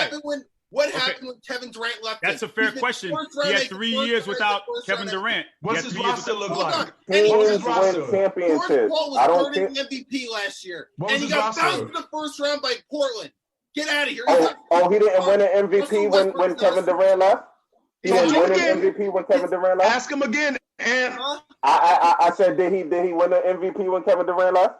happened when Kevin Durant left?
That's a fair question. He had 3 years without Kevin Durant.
What's his roster look like?
Teams
What was his
win
roster?
championships.
George Paul
I
was
don't
burning
think.
the MVP last year,
What was
and he
his
got
roster?
bounced in the first round by Portland. Get out of here.
He didn't win an MVP when Kevin Durant left. He didn't win an MVP when Kevin Durant left.
Ask him again. And
I said, did he win an MVP when Kevin Durant left?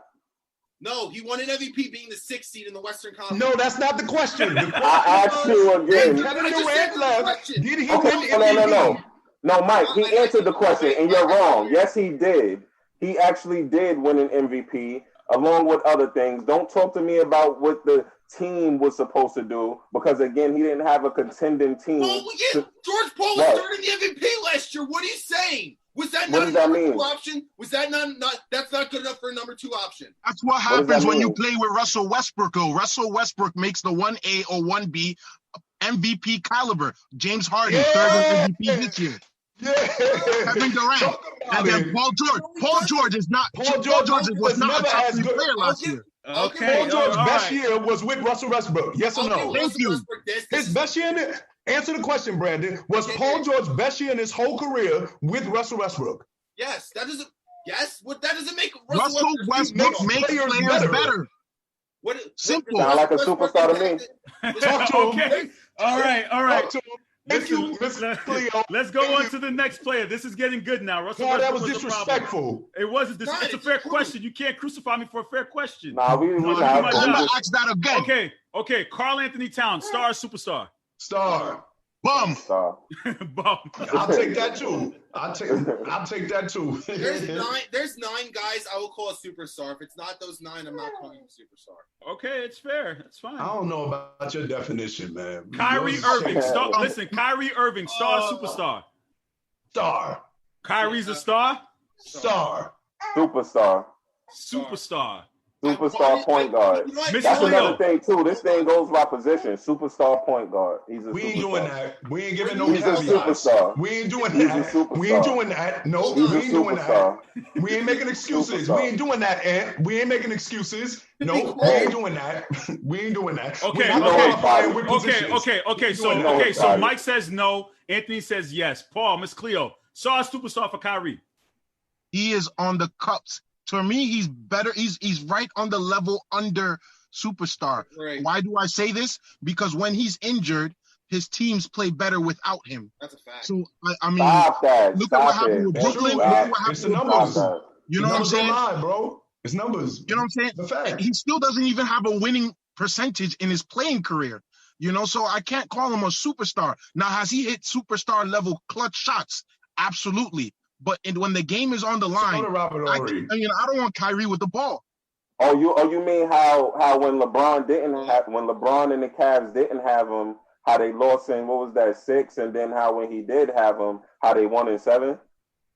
No, he won an MVP being the 6th seed in the Western Conference.
no, that's not the question.
I asked you again.
Kevin Durant left. Did he win
Okay,
MVP?
No, Mike, he answered the question, and you're wrong. Yes, he did. He actually did win an MVP along with other things. Don't talk to me about what the team was supposed to do because, again, he didn't have a contending team.
Well, George Paul was starting the MVP last year. What are you saying? Was that not a number 2 option? Was that not that's not good enough for a number 2 option?
That's what happens when you play with Russell Westbrook. Russell Westbrook makes the 1A or 1B MVP caliber. James Harden, third MVP this year. Kevin Durant, and then Paul George. Paul George was not a top 3 player last year.
Paul George's best year was with Russell Westbrook. Yes or no?
Thank you.
His best year answer the question, Brandon. Was Paul George's best year in his whole career with Russell Westbrook?
Yes, that doesn't. Yes, what that doesn't make
Russell Westbrook makes players better. Simple.
Sound like a superstar to me.
Talk to him.
Okay. All right.
Talk to him. Thank you,
Listen,
Mr. Cleo.
let's go on to the next player. This is getting good now. Russell
Paul, that was
Westbrook
disrespectful.
It wasn't. It's a fair question. You can't crucify me for a fair question.
Nah, we
I'm
not.
gonna do my job.
Ask that again.
Okay. Carl Anthony Towns, star or superstar?
Star.
Bum.
Bum.
I'll take that too. I'll take that too.
There's 9 guys I will call a superstar. If it's not those 9, I'm not calling him a superstar.
Okay, it's fair. That's fine.
I don't know about your definition, man.
Kyrie Irving, star. Listen, Kyrie Irving, star or superstar?
Star.
Kyrie's a star?
Star.
Superstar. Superstar point guard. That's another thing too. This thing goes by position. Superstar point guard.
We ain't doing that. We ain't giving no
He's a superstar.
We ain't doing
He's
that.
a superstar.
We ain't doing that. No,
He's
we
a
ain't doing
superstar.
that. We ain't making excuses.
Superstar.
We ain't doing that, Ant. We ain't making excuses. No, we ain't doing that. We ain't doing that.
Okay. So Mike says no. Anthony says yes. Paul, Miss Cleo, star or superstar for Kyrie?
He is on the cups. To me, he's better. He's right on the level under superstar.
Right.
Why do I say this? Because when he's injured, his teams play better without him.
That's a fact.
So I mean,
look
at what happened with Brooklyn. Look at what happened
It's the
with
numbers.
Boston. You know what I'm saying?
Lie, bro. It's numbers.
You know what I'm saying?
The fact.
He still doesn't even have a winning percentage in his playing career. So I can't call him a superstar. Now, has he hit superstar level clutch shots? Absolutely. But when the game is on the line, I don't want Kyrie with the ball.
Oh, you mean how when LeBron and the Cavs didn't have him, how they lost in what was that 6, and then how when he did have him, how they won in 7?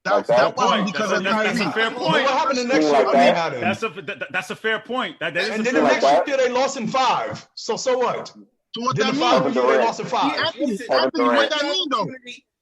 That's a fair point.
What happened the next year when they had him?
That's a fair point. And
then the next year they lost in 5. So what?
So what
then
that
the
mean?
following year they lost in 5.
Anthony,
what that mean though?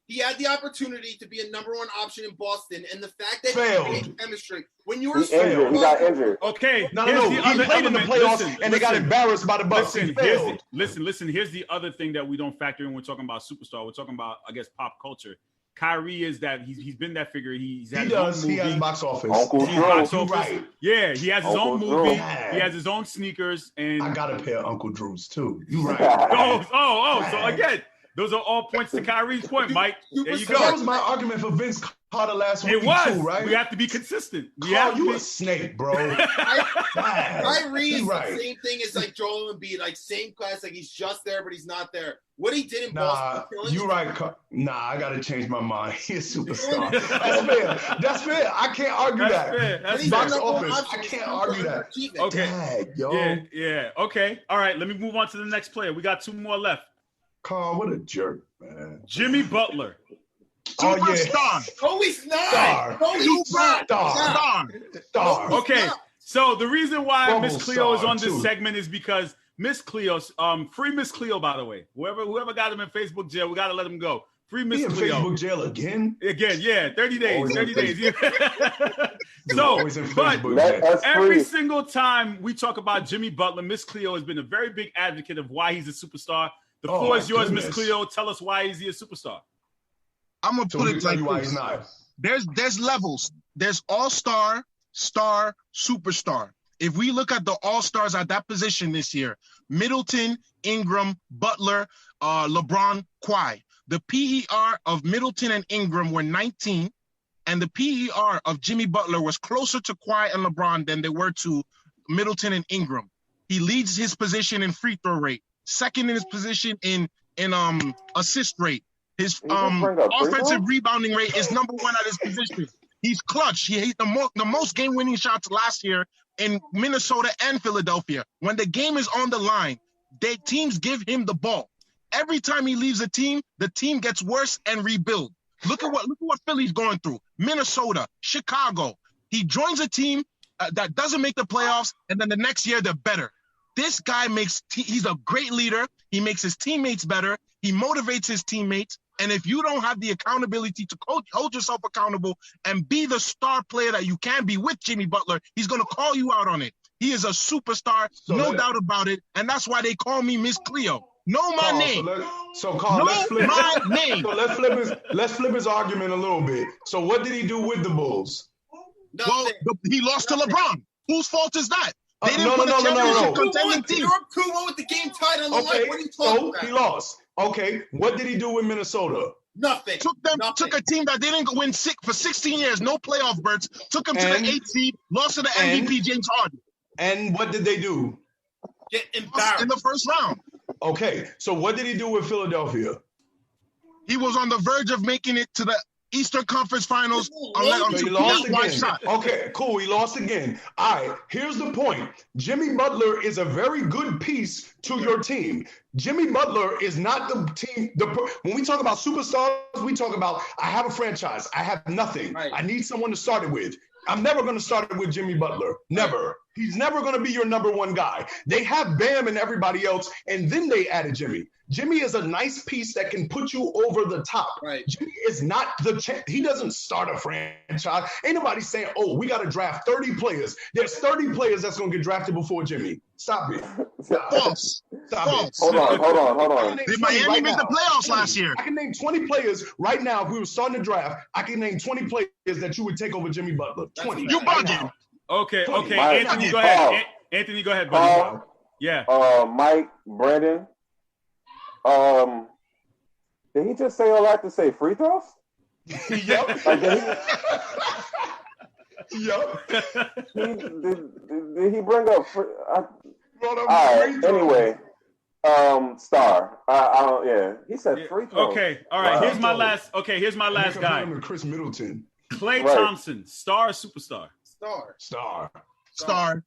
He had the opportunity to be a number 1 option in Boston, and the fact that
failed.
He had chemistry when you were
he got injured.
Okay,
no. He played in the playoffs, and they got embarrassed by the Bucks. He failed.
Listen. Here's the other thing that we don't factor in when we're talking about superstar. We're talking about, I guess, pop culture. Kyrie is that he's been that figure. He has
box office.
Right. Yeah, he has his own movie. He has his own sneakers, and
I got a pair of Uncle Drew's too. You right?
So again, those are all points to Kyrie's point, Mike. There you go.
That was my argument for Vince Carter last week.
It was.
Too, right?
We have to be consistent.
You a snake, bro.
Kyrie is the same thing as like Joel Embiid, like same class, like he's just there, but he's not there. What he did in Boston.
You're right. I got to change my mind. He's a superstar. That's fair. I can't argue that.
That's
box office. I can't argue that.
Okay.
Dang, yo.
Yeah. Okay. All right. Let me move on to the next player. We got 2 more left.
Carl, what a jerk, man.
Jimmy Butler.
Superstar.
Oh, he's not.
Star.
Okay. So the reason why Miss Cleo is on this segment is because Miss Cleo, free Miss Cleo, by the way. Whoever got him in Facebook jail, we got to let him go. Free Miss Cleo.
Facebook jail again?
Again, yeah. 30 days.
Always
30 days.
But
every single time we talk about Jimmy Butler, Miss Cleo has been a very big advocate of why he's a superstar. The floor is yours, Miss Cleo. Tell us why is he a superstar?
I'm gonna put it like this. There's levels. There's all-star, star, superstar. If we look at the all-stars at that position this year, Middleton, Ingram, Butler, LeBron, Kawhi. The PER of Middleton and Ingram were 19, and the PER of Jimmy Butler was closer to Kawhi and LeBron than they were to Middleton and Ingram. He leads his position in free throw rate, second in his position in assist rate. His offensive rebounding rate is number 1 at his position. He's clutch. He hit the most game-winning shots last year in Minnesota and Philadelphia. When the game is on the line, teams give him the ball. Every time he leaves the team gets worse and rebuild. Look at what Philly's going through. Minnesota, Chicago. He joins a team that doesn't make the playoffs, and then the next year they're better. This guy he's a great leader. He makes his teammates better. He motivates his teammates. And if you don't have the accountability to hold yourself accountable and be the star player that you can be with Jimmy Butler, he's going to call you out on it. He is a superstar, no doubt about it. And that's why they call me Miss Cleo. Know my name.
Carl, let's flip
my name.
So let's flip his argument a little bit. So what did he do with the Bulls?
Well, he lost to LeBron. Whose fault is that? They didn't put a championship contending team.
You're up 2-1 with the game tied on the line. What are you talking about?
He lost. Okay, what did he do with Minnesota?
Nothing.
Took a team that didn't win for 16 years, no playoff berths, took him to the 8th seed, lost to the MVP James Harden.
And what did they do?
Get embarrassed
in the first round.
Okay, so what did he do with Philadelphia?
He was on the verge of making it to the Eastern Conference Finals.
He lost again. Okay, cool. He lost again. All right, here's the point. Jimmy Butler is a very good piece to your team. Jimmy Butler is not the team. When we talk about superstars, we talk about, I have a franchise. I have nothing. Right. I need someone to start it with. I'm never going to start it with Jimmy Butler. Never. He's never going to be your number 1 guy. They have Bam and everybody else, and then they added Jimmy. Jimmy is a nice piece that can put you over the top.
Right.
Jimmy is not he doesn't start a franchise. Ain't nobody saying, oh, we got to draft 30 players. There's 30 players that's going to get drafted before Jimmy. Stop it.
False.
Hold on.
Did Miami make the playoffs last year?
I can name 20 players right now. If we were starting to draft, I can name 20 players that you would take over Jimmy Butler. 20.
You bugging.
Okay. Anthony, go ahead. Anthony, go ahead, buddy.
Yeah. Mike, Brandon. Did he just say all that to say free throws?
Yep.
Yep. Did he bring up?
brought up
All
free
right.
throws.
Anyway, Star. Yeah. He said free throws.
Okay. All right.
Wow.
Here's my last. Okay. Here's my
And
last
they compare
guy.
him to Chris Middleton.
Klay
Right.
Thompson, star or superstar?
Star.
Star.
Star.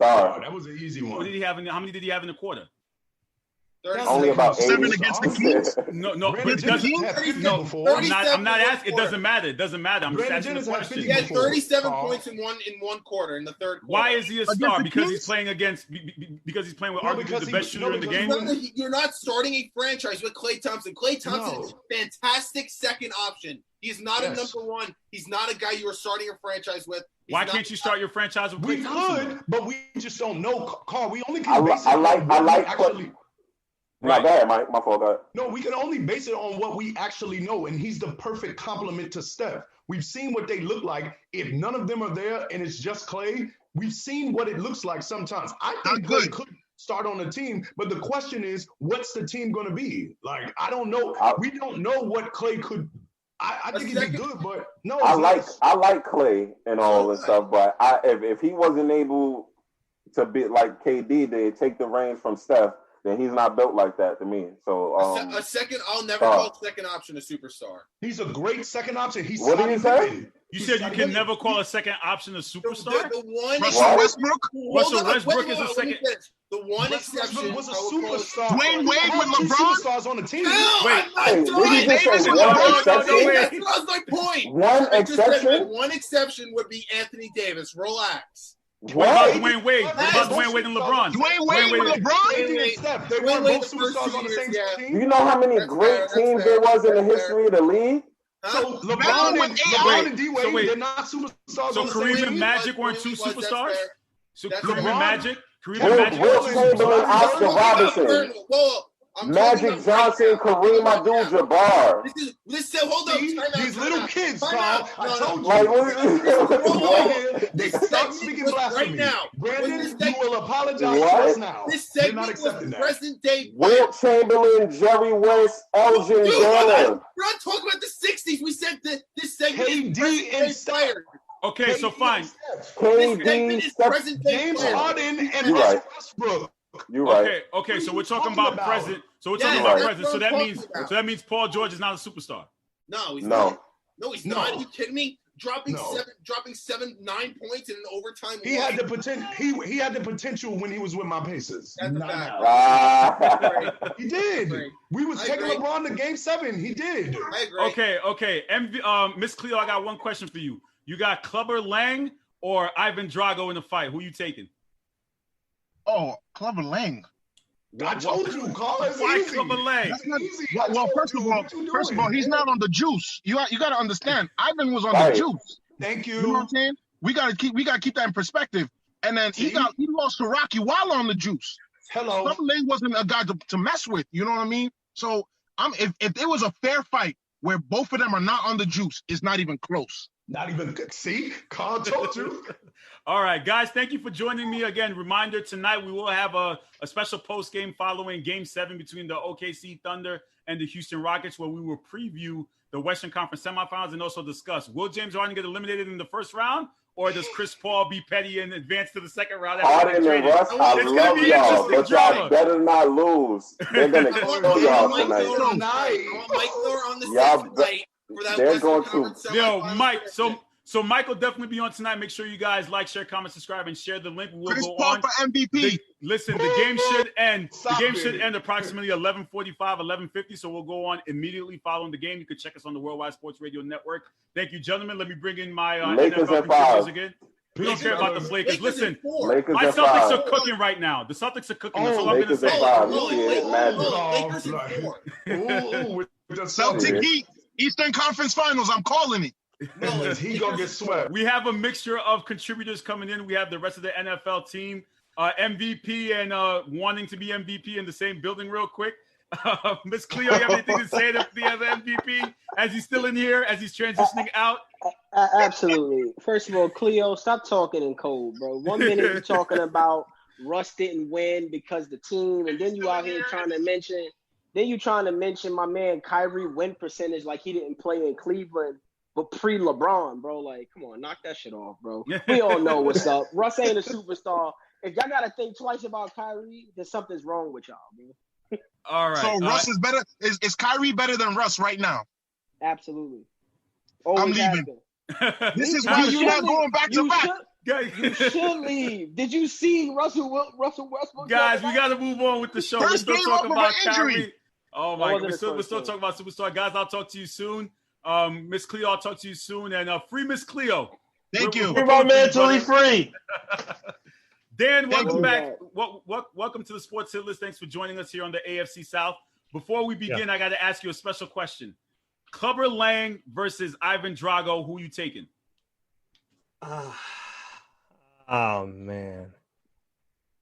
Oh, that was an easy
What
one.
did he have? How many did he have in the quarter?
Only about 80.
7 against the Kings.
No, but
Brandon
it doesn't.
Jennings had 50
No,
before.
I'm not
37
asking. It
quarter.
doesn't matter. It doesn't matter. I'm just
Brandon
asking the
Jennings had
question.
50
He had
before.
37
Carl.
points in one quarter in the third quarter.
Why is he a
Against
star?
the
Because
Kings?
he's playing against. Because he's playing with
No,
arguably
because
the
he-
best
no,
shooter in the
because
game.
he-
You're not starting a franchise with Klay Thompson. Klay Thompson is a fantastic second option. He's not a
Yes.
number one. He's not a guy you are starting a franchise with. He's
Why
not-
can't you start your franchise with
We
Klay Thompson?
could, but we just don't know. Carl, we only
I
can
li-
base it
I like-
on
I
what
like
we
Klay-
actually.
No, go ahead, Mike. My fault. Go ahead.
No, we can only base it on what we actually know, and he's the perfect complement to Steph. We've seen what they look like. If none of them are there and it's just Klay, we've seen what it looks like sometimes. I think
Not
Klay
good.
could start on the team, but the question is, what's the team going to be? Like, I don't know. We don't know what Klay could. I think he'd be good, but no.
I
it's
like Klay and all this stuff, but if he wasn't able to be like KD did, take the reins from Steph, then he's not built like that to me. So
a second. I'll never
Star.
call second option a superstar.
He's a great second option. He's
What did you say?
Pippen.
You
He's
said you
Scottie
can
Pippen.
never call a second option a superstar.
The one
Russell Westbrook.
Russell Westbrook is a second.
The one
Russell
exception
Westbrook was a
I will call
superstar.
Dwayne Wade
They
with
have two
LeBron?
superstars on the team.
No,
Wait,
I'm not
did he
doing
just
it.
say
No,
one
no, no,
exception?
wait.
That was my point.
One
I just said
exception?
that one exception would be Anthony Davis. Relax.
What about
What?
Dwayne Wade? What about Dwayne Wade and LeBron?
Dwayne Wade with LeBron?
AD and Steph. They
Dwayne
weren't
Wade
both
the first
superstars
2
on the same
years, yeah.
Do
team.
you know how many
That's
great
fair, that's
teams
fair,
there was in the
that's
history of the league?
So
Melo
LeBron
with
and
AI.
D
So
Wade,
wait.
they're not superstars
So
on the
Kareem
same
and
team.
Magic weren't two
That's
superstars?
fair.
So
That's
Kareem and
LeBron.
Magic? Kareem and
Will
Magic?
Will
were
Chamberlain, Oscar Robertson,
Whoa, I'm
Magic
talking about
Johnson,
right now.
Kareem Abdul-Jabbar.
This is hold up.
See,
Time out,
these
time
little
out.
kids,
Time
Carl.
out.
I
No,
told
no.
Like,
you.
what?
They
This
stop
segment
speaking
was
blasphemy.
right now.
Brandon,
This
you
segment-
will apologize
What?
to us now.
This
We're not
segment
accepting
was
that.
present day.
Wilt Chamberlain, Jerry West, Elgin
Dude,
Baylor.
we're not talking about the 60s. We said that this segment is
KD
present
and
day
Steph.
players.
Okay, so fine.
This segment
KD,
is
Steph.
present day
James
players.
Harden and
You're
Russell
right.
Westbrook.
You're right.
Okay, so we're talking
talking
about
about?
present. So we're
Yes,
talking about
that's
present.
what
So
I'm
that means
talking about.
so that means Paul George is not a superstar.
No, he's
No.
not. No, he's
No.
not. Are you kidding me? Dropping
No.
9 points in an overtime.
He had the potential. He had the potential when he was with my Pacers.
That's a
Not
fact.
now.
Ah.
He did.
agree.
We was
I
taking
agree.
LeBron to Game 7. He did.
I agree.
Okay. Miss Cleo, I got one question for you. You got Clubber Lang or Ivan Drago in the fight? Who you taking?
Oh, Clubber Lang.
I told you, Carl. It's
Why
easy.
Clubber Lang?
That's not easy.
Well, first of all, he's not on the juice. You got to understand. Ivan was on
Right.
the juice.
Thank
You know what
you.
I'm saying? We got to keep that in perspective. And then he lost to Rocky while on the juice.
Hello.
Clubber Lang wasn't a guy to mess with. You know what I mean? So if it was a fair fight where both of them are not on the juice, it's not even close.
Not even. See, Carl told you.
All right, guys, thank you for joining me again. Reminder, tonight we will have a special post game following Game 7 between the OKC Thunder and the Houston Rockets, where we will preview the Western Conference semifinals and also discuss, will James Harden get eliminated in the first round, or does Chris Paul be petty and advance to the second round?
Harden and Russ, I
It's gonna
love
be
y'all,
interesting
but y'all
drama.
better not lose. They're gonna kill y'all
Mike
tonight.
Miller on the
Y'all
set tonight for that
they're
Western
going to-
Conference
Yo,
semifinal
Mike,
prediction.
so Mike will definitely be on tonight. Make sure you guys like, share, comment, subscribe, and share the link. We will
Chris
go
Paul
on.
for MVP.
Listen, the game should end. The
Stop
game
it.
should end approximately 11:45, 11:50. So we'll go on immediately following the game. You can check us on the Worldwide Sports Radio Network. Thank you, gentlemen. Let me bring in my
Lakers
NFL
in
contributors
5.
again. We don't
Peace,
care about the
brothers.
Lakers. Listen,
Lakers
my
in
Celtics
5.
are cooking right now. The Celtics are cooking. That's
Oh,
all I'm gonna
Lakers in
say.
5. You see it, Magic.
Lakers in
Like,
4.
ooh, with the
Celtic
Yeah.
Heat, Eastern Conference Finals. I'm calling it.
No,
He gonna get swept.
We have a mixture of contributors coming in. We have the rest of the NFL team, MVP and wanting to be MVP in the same building real quick. Miss Cleo, you have anything to say to the other MVP as he's still in here, as he's transitioning out?
Absolutely. First of all, Cleo, stop talking in code, bro. 1 minute you're talking about Russ didn't win because the team, and then you out here trying to mention my man Kyrie win percentage like he didn't play in Cleveland, but pre-LeBron, bro. Like, come on, knock that shit off, bro. We all know what's up. Russ ain't a superstar. if y'all gotta think twice about Kyrie, then something's wrong with y'all, man.
All right.
So Russ is better. Is Kyrie better than Russ right now?
Absolutely.
I'm leaving. This is why you're not going back to back.
You should leave. Did you see Russell Westbrook?
Guys, we got to move on with the show. We're still talking about Kyrie. Oh my God, we're still talking about superstar. Guys, I'll talk to you soon. Miss Cleo, I'll talk to you soon. And free Miss Cleo.
Thank you.
Free my mentally free.
Dan, welcome back. Welcome to the Sports Hit List. Thanks for joining us here on the AFC South. Before we begin, I got to ask you a special question. Clubber Lang versus Ivan Drago, who you taking?
Oh, man.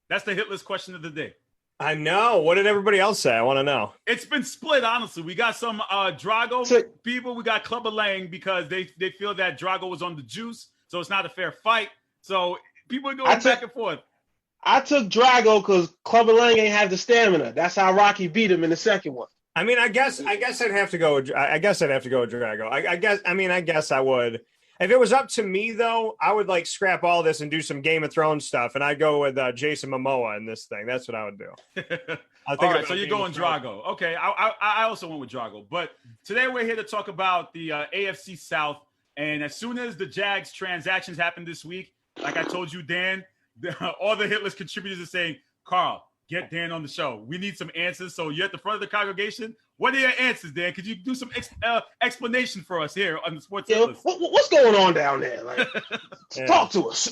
That's the hit list question of the day.
I know. What did everybody else say? I want to know.
It's been split, honestly. We got some Drago people. We got Clubber Lang because they feel that Drago was on the juice, so it's not a fair fight. So people are going back and forth.
I took Drago because Clubber Lang ain't have the stamina. That's how Rocky beat him in the second one.
I mean, I guess I'd have to go. I guess I'd have to go with Drago. I guess I would. If it was up to me, though, I would like scrap all this and do some Game of Thrones stuff, and I'd go with Jason Momoa in this thing. That's what I would do.
All right, so you're going Drago. Okay, I also went with Drago. But today we're here to talk about the AFC South. And as soon as the Jags transactions happened this week, like I told you, Dan, all the hit list contributors are saying, Carl, get Dan on the show. We need some answers. So you're at the front of the congregation. What are your answers, Dan? Could you do some explanation for us here on the Sports Hit List?
What's going on down there? Like, talk to us.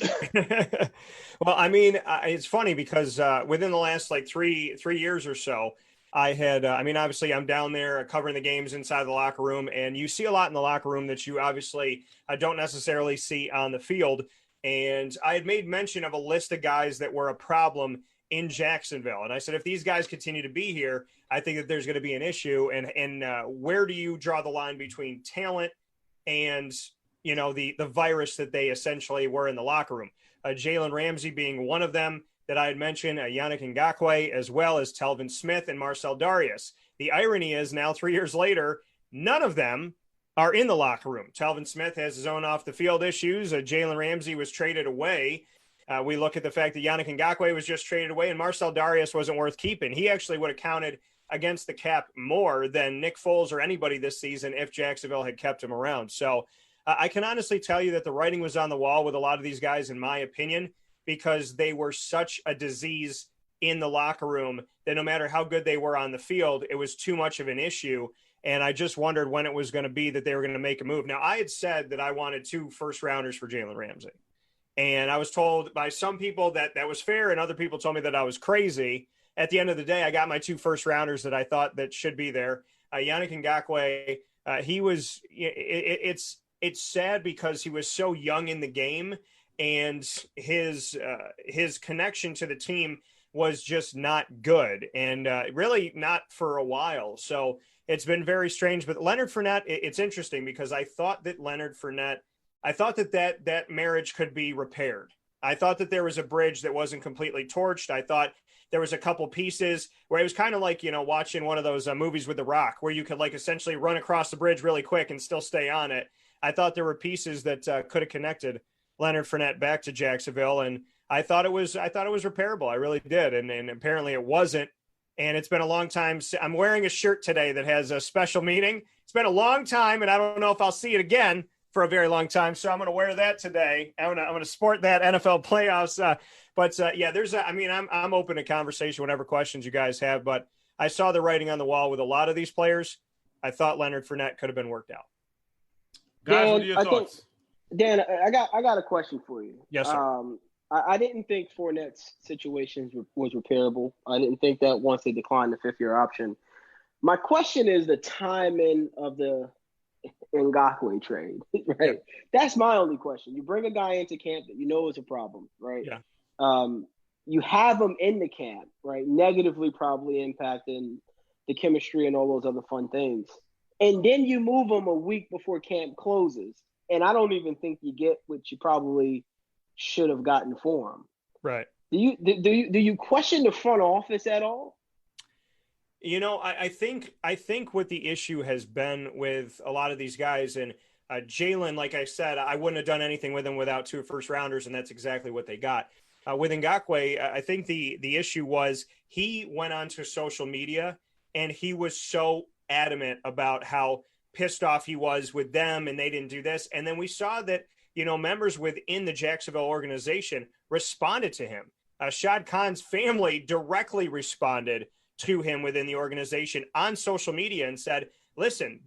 Well, I mean, it's funny because within the last like three years or so, I had, obviously I'm down there covering the games inside the locker room, and you see a lot in the locker room that you obviously don't necessarily see on the field. And I had made mention of a list of guys that were a problem in Jacksonville. And I said, if these guys continue to be here, I think that there's going to be an issue. And where do you draw the line between talent and, you know, the virus that they essentially were in the locker room? Jalen Ramsey being one of them that I had mentioned, Yannick Ngakoue, as well as Telvin Smith and Marcel Darius. The irony is now 3 years later, none of them are in the locker room. Telvin Smith has his own off-the-field issues. Jalen Ramsey was traded away. We look at the fact that Yannick Ngakoue was just traded away, and Marcel Darius wasn't worth keeping. He actually would have counted against the cap more than Nick Foles or anybody this season if Jacksonville had kept him around. So I can honestly tell you that the writing was on the wall with a lot of these guys, in my opinion, because they were such a disease in the locker room that no matter how good they were on the field, it was too much of an issue. And I just wondered when it was going to be that they were going to make a move. Now, I had said that I wanted 2 first-rounders for Jalen Ramsey. And I was told by some people that that was fair, and other people told me that I was crazy. At the end of the day, I got my 2 first-rounders that I thought that should be there. Yannick Ngakoue, he was it's sad because he was so young in the game, and his connection to the team was just not good, and really not for a while. So it's been very strange. But Leonard Fournette, it's interesting because I thought that that marriage could be repaired. I thought that there was a bridge that wasn't completely torched. I thought there was a couple pieces where it was kind of like, you know, watching one of those movies with The Rock, where you could like essentially run across the bridge really quick and still stay on it. I thought there were pieces that could have connected Leonard Fournette back to Jacksonville, and I thought it was repairable. I really did, and apparently it wasn't. And it's been a long time. I'm wearing a shirt today that has a special meaning. It's been a long time, and I don't know if I'll see it again for a very long time. So I'm going to wear that today. I'm going to sport that NFL playoffs. I'm open to conversation, whatever questions you guys have. But I saw the writing on the wall with a lot of these players. I thought Leonard Fournette could have been worked out.
Guys, what are your thoughts?
Dan, I got a question for you.
Yes, sir.
I didn't think Fournette's situation was repairable. I didn't think that once they declined the 5th-year option. My question is the timing of the Ngakoue trade, right? That's my only question. You bring a guy into camp that you know is a problem, right?
Yeah.
You have him in the camp, right? Negatively probably impacting the chemistry and all those other fun things. And then you move him a week before camp closes. And I don't even think you get what you probably should have gotten for him.
Right.
Do you question the front office at all?
You know, I think what the issue has been with a lot of these guys, and Jalen, like I said, I wouldn't have done anything with him without 2 first-rounders, and that's exactly what they got. with Ngakoue, I think the issue was he went onto social media and he was so adamant about how pissed off he was with them and they didn't do this. And then we saw that, members within the Jacksonville organization responded to him. Shad Khan's family directly responded to him within the organization on social media and said, listen,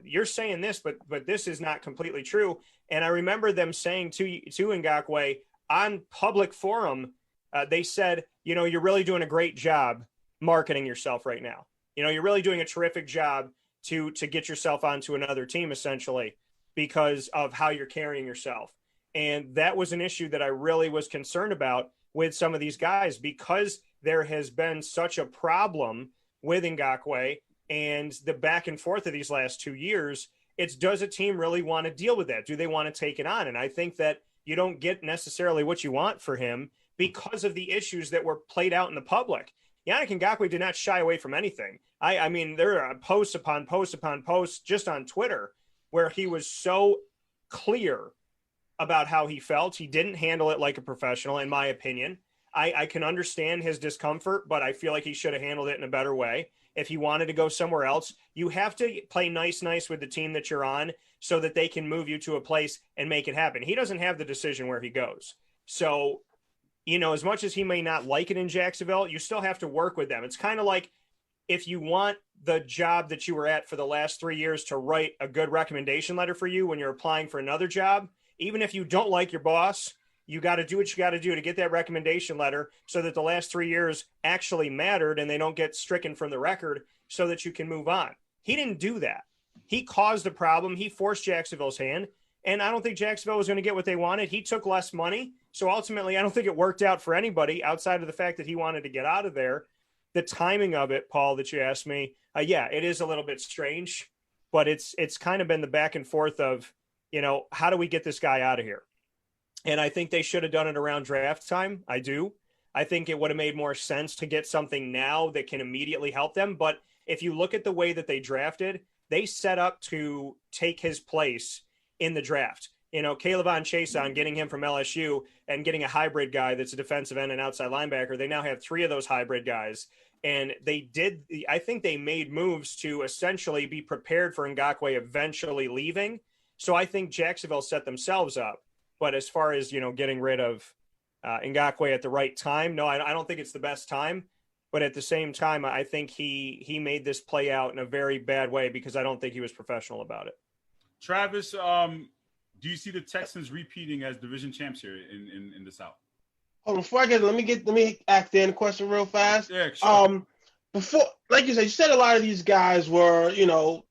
you're saying this, but this is not completely true. And I remember them saying to Ngakoue on public forum, they said, you're really doing a great job marketing yourself right now. You're really doing a terrific job to get yourself onto another team, essentially, because of how you're carrying yourself. And that was an issue that I really was concerned about with some of these guys, because there has been such a problem with Ngakoue and the back and forth of these last 2 years. Does a team really want to deal with that? Do they want to take it on? And I think that you don't get necessarily what you want for him because of the issues that were played out in the public. Yannick Ngakoue did not shy away from anything. I mean, there are posts upon posts upon posts just on Twitter where he was so clear about how he felt. He didn't handle it like a professional, in my opinion. I can understand his discomfort, but I feel like he should have handled it in a better way. If he wanted to go somewhere else, you have to play nice with the team that you're on so that they can move you to a place and make it happen. He doesn't have the decision where he goes. So, as much as he may not like it in Jacksonville, you still have to work with them. It's kind of like if you want the job that you were at for the last 3 years to write a good recommendation letter for you when you're applying for another job, even if you don't like your boss, you got to do what you got to do to get that recommendation letter so that the last 3 years actually mattered and they don't get stricken from the record so that you can move on. He didn't do that. He caused a problem. He forced Jacksonville's hand, and I don't think Jacksonville was going to get what they wanted. He took less money. So ultimately, I don't think it worked out for anybody outside of the fact that he wanted to get out of there. The timing of it, Paul, that you asked me, yeah, it is a little bit strange, but it's kind of been the back and forth of, how do we get this guy out of here? And I think they should have done it around draft time. I do. I think it would have made more sense to get something now that can immediately help them. But if you look at the way that they drafted, they set up to take his place in the draft. Kayvon Chaisson, getting him from LSU and getting a hybrid guy that's a defensive end and outside linebacker. They now have 3 of those hybrid guys. And I think they made moves to essentially be prepared for Ngakoue eventually leaving. So I think Jacksonville set themselves up. But as far as, getting rid of Ngakoue at the right time, no, I don't think it's the best time. But at the same time, I think he made this play out in a very bad way because I don't think he was professional about it.
Travis, do you see the Texans repeating as division champs here in the South?
Hold on, before I let me ask Dan a question real fast.
Yeah, sure.
Before, like you said a lot of these guys were,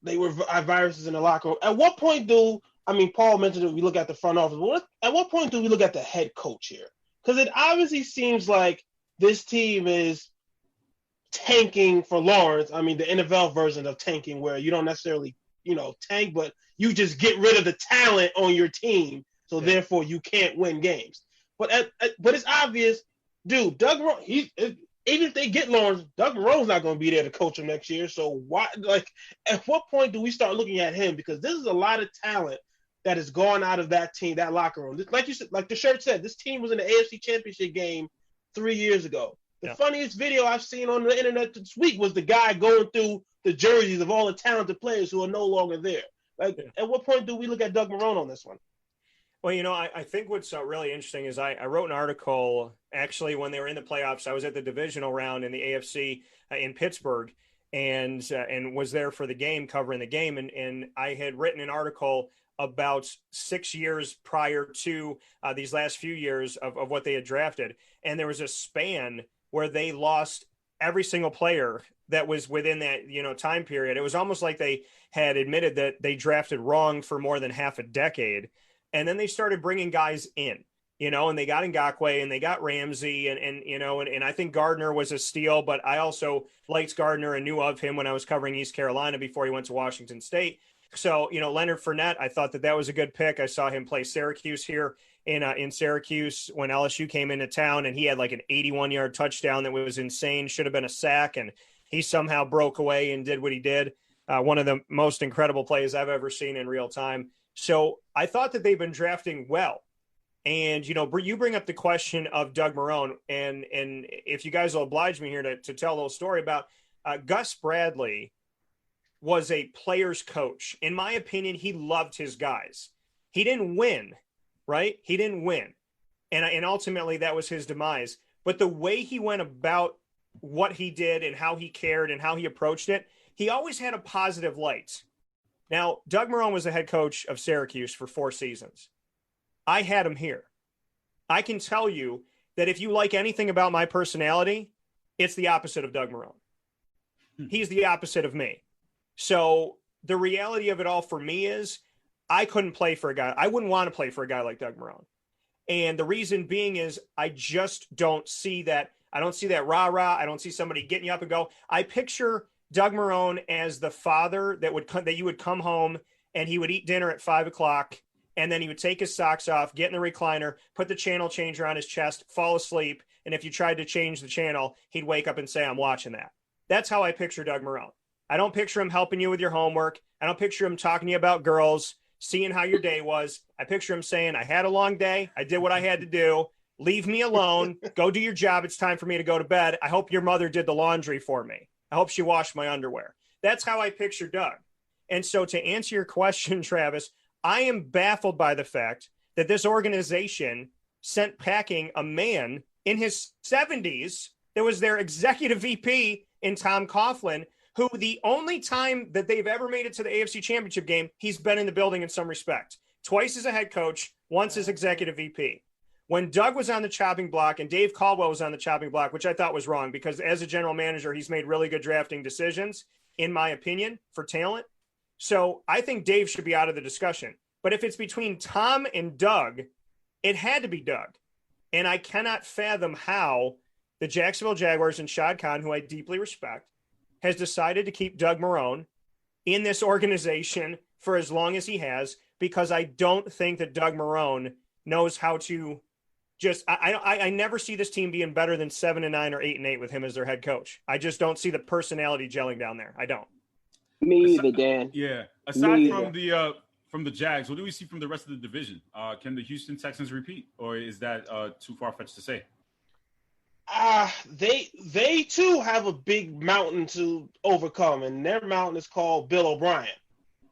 they were viruses in the locker room. At what point Paul mentioned that we look at the front office. At what point do we look at the head coach here? Because it obviously seems like this team is tanking for Lawrence. I mean, the NFL version of tanking, where you don't necessarily, tank, but you just get rid of the talent on your team, so therefore you can't win games. But it's obvious, dude. Doug Marrone, even if they get Lawrence, Doug Marrone's not going to be there to coach him next year. So why? At what point do we start looking at him? Because this is a lot of talent that has gone out of that team, that locker room. Like you said, like the shirt said, this team was in the AFC Championship game 3 years ago. The funniest video I've seen on the internet this week was the guy going through the jerseys of all the talented players who are no longer there. At what point do we look at Doug Marrone on this one?
Well, I think what's really interesting is I wrote an article actually when they were in the playoffs. I was at the divisional round in the AFC in Pittsburgh and was there for the game, covering the game. And I had written an article about 6 years prior to these last few years of what they had drafted. And there was a span where they lost every single player that was within that, time period. It was almost like they had admitted that they drafted wrong for more than half a decade. And then they started bringing guys in, and they got Ngakoue and they got Ramsey and I think Gardner was a steal, but I also liked Gardner and knew of him when I was covering East Carolina before he went to Washington State. So, Leonard Fournette, I thought that was a good pick. I saw him play Syracuse here in Syracuse when LSU came into town, and he had like an 81-yard touchdown that was insane, should have been a sack, and he somehow broke away and did what he did. One of the most incredible plays I've ever seen in real time. So I thought that they've been drafting well. And, you know, you bring up the question of Doug Marrone, and if you guys will oblige me here to tell a little story about Gus Bradley was a player's coach. In my opinion, he loved his guys. He didn't win, right? He didn't win. And ultimately that was his demise. But the way he went about what he did and how he cared and how he approached it, he always had a positive light. Now, Doug Marrone was the head coach of Syracuse for 4 seasons. I had him here. I can tell you that if you like anything about my personality, it's the opposite of Doug Marrone. He's the opposite of me. So the reality of it all for me is I couldn't play for a guy. I wouldn't want to play for a guy like Doug Marrone. And the reason being is I just don't see that. I don't see that rah-rah. I don't see somebody getting you up and go. I picture Doug Marrone as the father that you would come home and he would eat dinner at 5 o'clock, and then he would take his socks off, get in the recliner, put the channel changer on his chest, fall asleep. And if you tried to change the channel, he'd wake up and say, I'm watching that. That's how I picture Doug Marrone. I don't picture him helping you with your homework. I don't picture him talking to you about girls, seeing how your day was. I picture him saying, I had a long day. I did what I had to do. Leave me alone. Go do your job. It's time for me to go to bed. I hope your mother did the laundry for me. I hope she washed my underwear. That's how I picture Doug. And so to answer your question, Travis, I am baffled by the fact that this organization sent packing a man in his 70s that was their executive VP in Tom Coughlin, who the only time that they've ever made it to the AFC Championship game, he's been in the building in some respect. Twice as a head coach, once as executive VP. When Doug was on the chopping block and Dave Caldwell was on the chopping block, which I thought was wrong because as a general manager, he's made really good drafting decisions, in my opinion, for talent. So I think Dave should be out of the discussion. But if it's between Tom and Doug, it had to be Doug. And I cannot fathom how the Jacksonville Jaguars and Shad Khan, who I deeply respect, has decided to keep Doug Marrone in this organization for as long as he has, because I don't think that Doug Marrone knows how to just, I never see this team being better than 7-9 or 8-8 with him as their head coach. I just don't see the personality gelling down there. I don't.
Me either, Dan.
Yeah. Aside from the Jags, what do we see from the rest of the division? Can the Houston Texans repeat, or is that too far-fetched to say?
They too have a big mountain to overcome, and their mountain is called Bill O'Brien,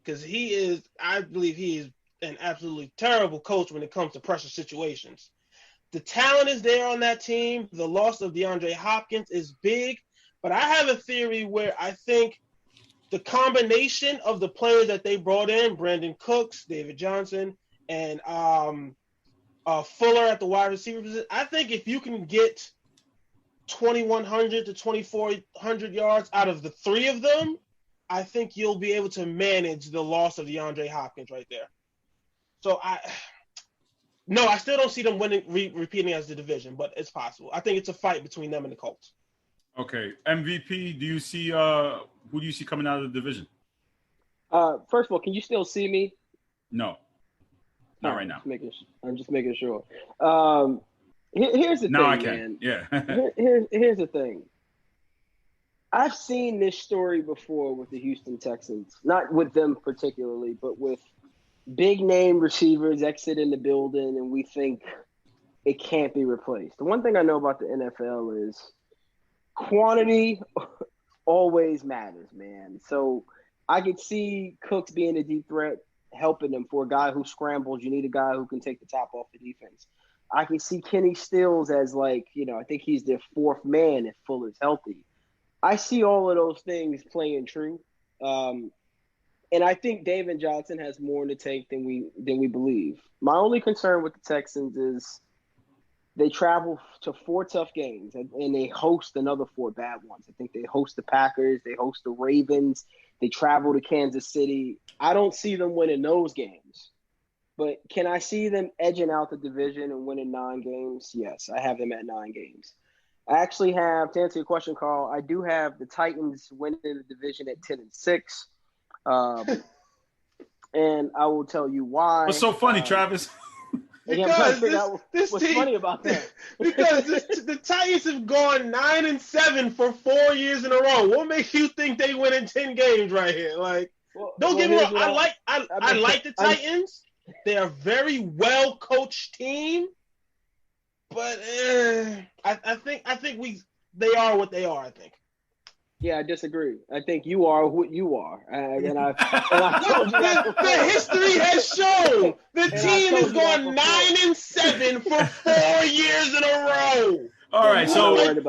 because I believe he is an absolutely terrible coach when it comes to pressure situations. The talent is there on that team. The loss of DeAndre Hopkins is big, but I have a theory where I think the combination of the players that they brought in, Brandon Cooks, David Johnson, and Fuller at the wide receiver position, I think if you can get 2,100 to 2,400 yards out of the three of them, I think you'll be able to manage the loss of DeAndre Hopkins right there. So I still don't see them winning, repeating as the division, but it's possible. I think it's a fight between them and the Colts.
Okay, MVP. Do you see who do you see coming out of the division?
First of all, can you still see me?
No, not right now.
I'm just making sure. Here's the thing,
I can.
Man.
Yeah.
Here's the thing. I've seen this story before with the Houston Texans, not with them particularly, but with big name receivers exiting the building, and we think it can't be replaced. The one thing I know about the NFL is quantity always matters, man. So I could see Cooks being a deep threat, helping them. For a guy who scrambles, you need a guy who can take the top off the defense. I can see Kenny Stills as I think he's their fourth man if Fuller's healthy. I see all of those things playing true. And I think David Johnson has more in the tank than we believe. My only concern with the Texans is they travel to 4 tough games and they host another 4 bad ones. I think they host the Packers, they host the Ravens, they travel to Kansas City. I don't see them winning those games. But can I see them edging out the division and winning 9 games? Yes, I have them at 9 games. I actually have, to answer your question, Carl, I do have the Titans winning the division at 10-6. And I will tell you why.
What's so funny, Travis?
Because
what's funny about that.
Because the Titans have gone 9-7 for 4 years in a row. What makes you think they win in 10 games right here? Don't get me wrong. I like the Titans. They're a very well coached team, but I think they are what they are. I think.
Yeah, I disagree. I think you are what you are, and I told you that before.
The history has shown the team has gone 9-7 for 4 years in a row.
All right, so Dan,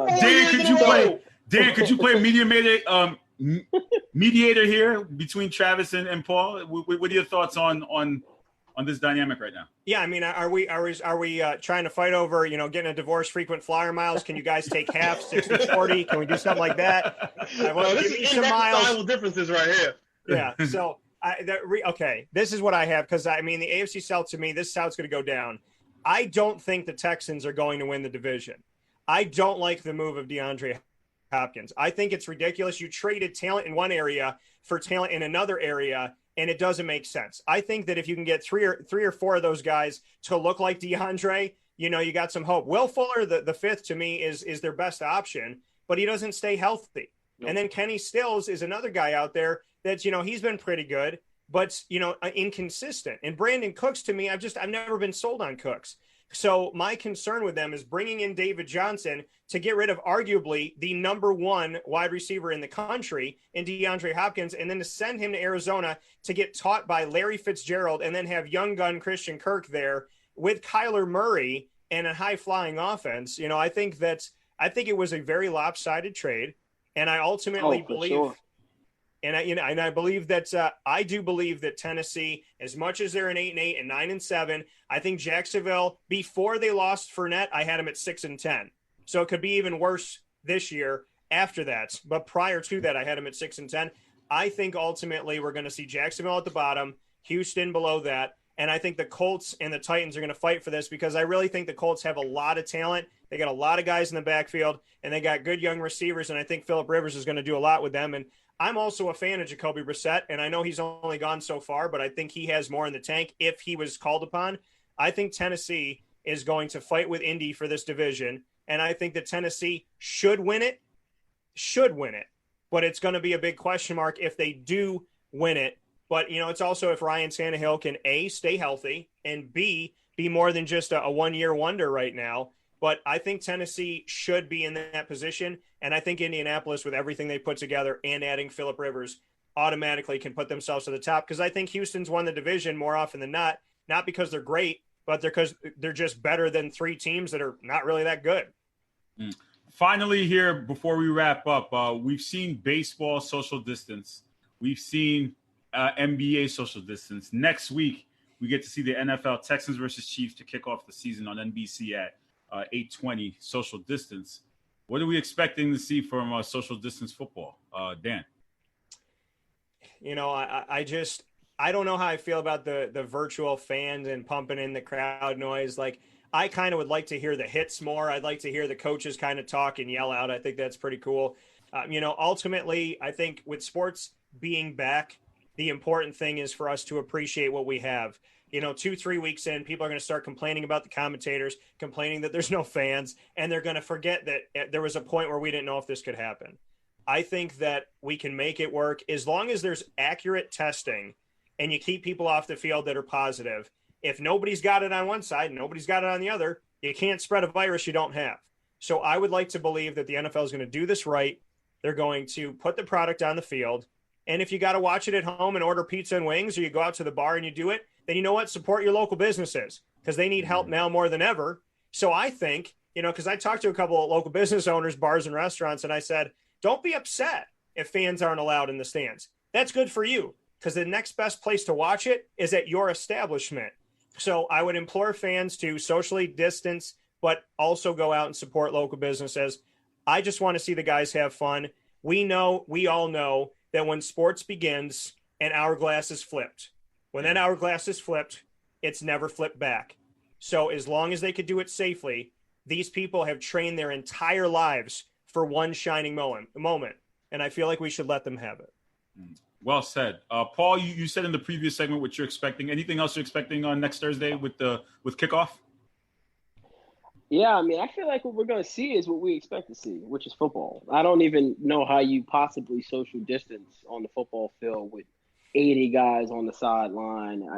could you play mediator here between Travis and Paul? What are your thoughts on this dynamic right now?
Yeah, I mean, are we trying to fight over, getting a divorce frequent flyer miles? Can you guys take half, 60-40? Can we do something like that?
This is irreconcilable differences right here.
Yeah. So okay, this is what I have, because I mean the AFC South, to me, this South's going to go down. I don't think the Texans are going to win the division. I don't like the move of DeAndre Hopkins. I think it's ridiculous. You traded talent in one area for talent in another area, and it doesn't make sense. I think that if you can get three or four of those guys to look like DeAndre, you got some hope. Will Fuller, the fifth, to me, is their best option, but he doesn't stay healthy. Nope. And then Kenny Stills is another guy out there that's, he's been pretty good, but, inconsistent. And Brandon Cooks, to me, I've never been sold on Cooks. So my concern with them is bringing in David Johnson to get rid of arguably the number one wide receiver in the country in DeAndre Hopkins, and then to send him to Arizona to get taught by Larry Fitzgerald, and then have young gun Christian Kirk there with Kyler Murray and a high-flying offense. I think it was a very lopsided trade, and I ultimately believe. Sure. And I believe that I do believe that Tennessee, as much as they're an 8-8 and 9-7, I think Jacksonville, before they lost Fournette, I had them at 6-10. So it could be even worse this year after that. But prior to that, I had them at 6-10. I think ultimately we're going to see Jacksonville at the bottom, Houston below that, and I think the Colts and the Titans are going to fight for this, because I really think the Colts have a lot of talent. They got a lot of guys in the backfield, and they got good young receivers, and I think Phillip Rivers is going to do a lot with them. And I'm also a fan of Jacoby Brissett, and I know he's only gone so far, but I think he has more in the tank if he was called upon. I think Tennessee is going to fight with Indy for this division, and I think that Tennessee should win it, but it's going to be a big question mark if they do win it. But, it's also if Ryan Tannehill can, A, stay healthy, and B, be more than just a one-year wonder right now. But I think Tennessee should be in that position, and I think Indianapolis, with everything they put together and adding Phillip Rivers, automatically can put themselves to the top, because I think Houston's won the division more often than not because they're great, but because they're just better than three teams that are not really that good.
Finally here, before we wrap up, we've seen baseball social distance. We've seen NBA social distance. Next week, we get to see the NFL Texans versus Chiefs to kick off the season on NBC at 8:20 social distance. What are we expecting to see from social distance football, Dan?
I don't know how I feel about the virtual fans and pumping in the crowd noise. Like, I kind of would like to hear the hits more. I'd like to hear the coaches kind of talk and yell out. I think that's pretty cool. Ultimately, I think with sports being back, the important thing is for us to appreciate what we have. 2-3 weeks in, people are going to start complaining about the commentators, complaining that there's no fans, and they're going to forget that there was a point where we didn't know if this could happen. I think that we can make it work as long as there's accurate testing and you keep people off the field that are positive. If nobody's got it on one side and nobody's got it on the other, you can't spread a virus you don't have. So I would like to believe that the NFL is going to do this right. They're going to put the product on the field. And if you got to watch it at home and order pizza and wings, or you go out to the bar and you do it, then you know what? Support your local businesses, because they need help now more than ever. So I think, because I talked to a couple of local business owners, bars and restaurants, and I said, don't be upset if fans aren't allowed in the stands. That's good for you, because the next best place to watch it is at your establishment. So I would implore fans to socially distance, but also go out and support local businesses. I just want to see the guys have fun. We all know that when sports begins, an hourglass is flipped. When that hourglass is flipped, it's never flipped back. So as long as they could do it safely, these people have trained their entire lives for one shining moment. And I feel like we should let them have it.
Well said. Paul, you said in the previous segment what you're expecting. Anything else you're expecting on next Thursday with kickoff?
Yeah, I mean, I feel like what we're going to see is what we expect to see, which is football. I don't even know how you possibly social distance on the football field with 80 guys on the sideline.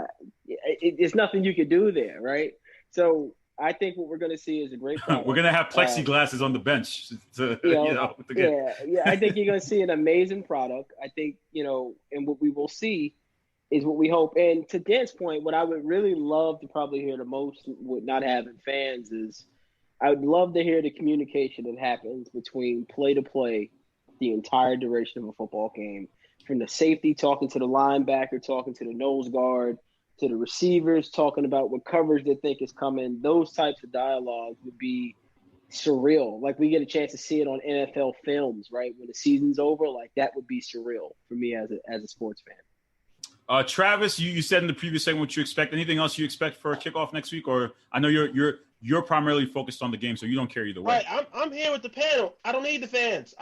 It's nothing you could do there, right? So I think what we're going to see is a great product.
We're going to have plexiglasses on the bench.
I think you're going to see an amazing product. I think, and what we will see is what we hope. And to Dan's point, what I would really love to probably hear the most with not having fans is I would love to hear the communication that happens between play to play the entire duration of a football game, from the safety talking to the linebacker, talking to the nose guard, to the receivers talking about what coverage they think is coming. Those types of dialogues would be surreal. Like we get a chance to see it on NFL films, right? When the season's over, like that would be surreal for me as a sports fan.
Travis, you said in the previous segment what you expect. Anything else you expect for a kickoff next week? Or I know you're primarily focused on the game, so you don't care either way.
Right, I'm here with the panel. I don't need the fans.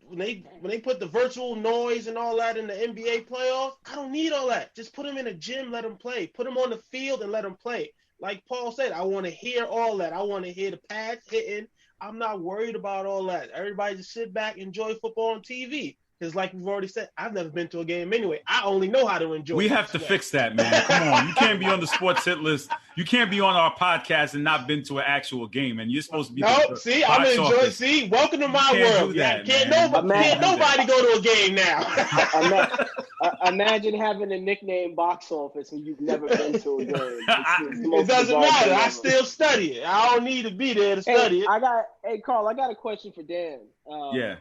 When they put the virtual noise and all that in the NBA playoffs, I don't need all that. Just put them in a gym, let them play. Put them on the field and let them play. Like Paul said, I want to hear all that. I want to hear the pads hitting. I'm not worried about all that. Everybody just sit back, enjoy football on TV. Because like we've already said, I've never been to a game anyway. I only know how to enjoy it.
We have to fix that, man. Come on. You can't be on the sports hit list. You can't be on our podcast and not been to an actual game. And you're supposed to be.
Nope. See, I'm enjoying. See, welcome to my world. Can't nobody go to a game now.
Imagine having a nickname box office when you've never been to a game.
It doesn't matter. I still study it. I don't need to be there to study it.
Hey, Carl, I got a question for Dan.
Yeah.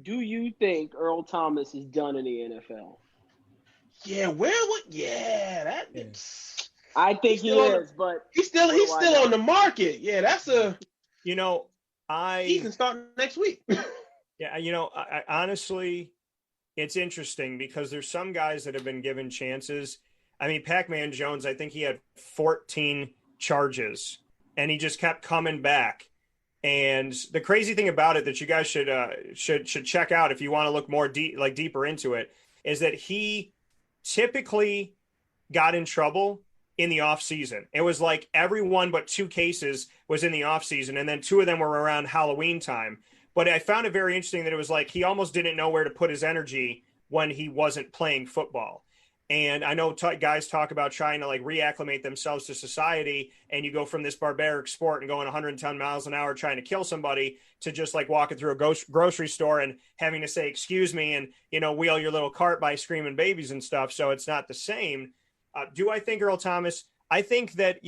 Do you think Earl Thomas is done in the NFL?
Yeah,
I think he is, but
he's still on the market. Yeah, that's a.
He
can start next week.
Yeah, I honestly, it's interesting because there's some guys that have been given chances. I mean, Pac-Man Jones, I think he had 14 charges, and he just kept coming back. And the crazy thing about it that you guys should check out if you want to look more deeper into it is that he typically got in trouble in the off season. It was like every one but 2 cases was in the off season, and then 2 of them were around Halloween time. But I found it very interesting that it was like he almost didn't know where to put his energy when he wasn't playing football. And I know guys talk about trying to reacclimate themselves to society, and you go from this barbaric sport and going 110 miles an hour trying to kill somebody to just walking through a grocery store and having to say, excuse me, and, wheel your little cart by screaming babies and stuff. So it's not the same. Do I think Earl Thomas? I think that,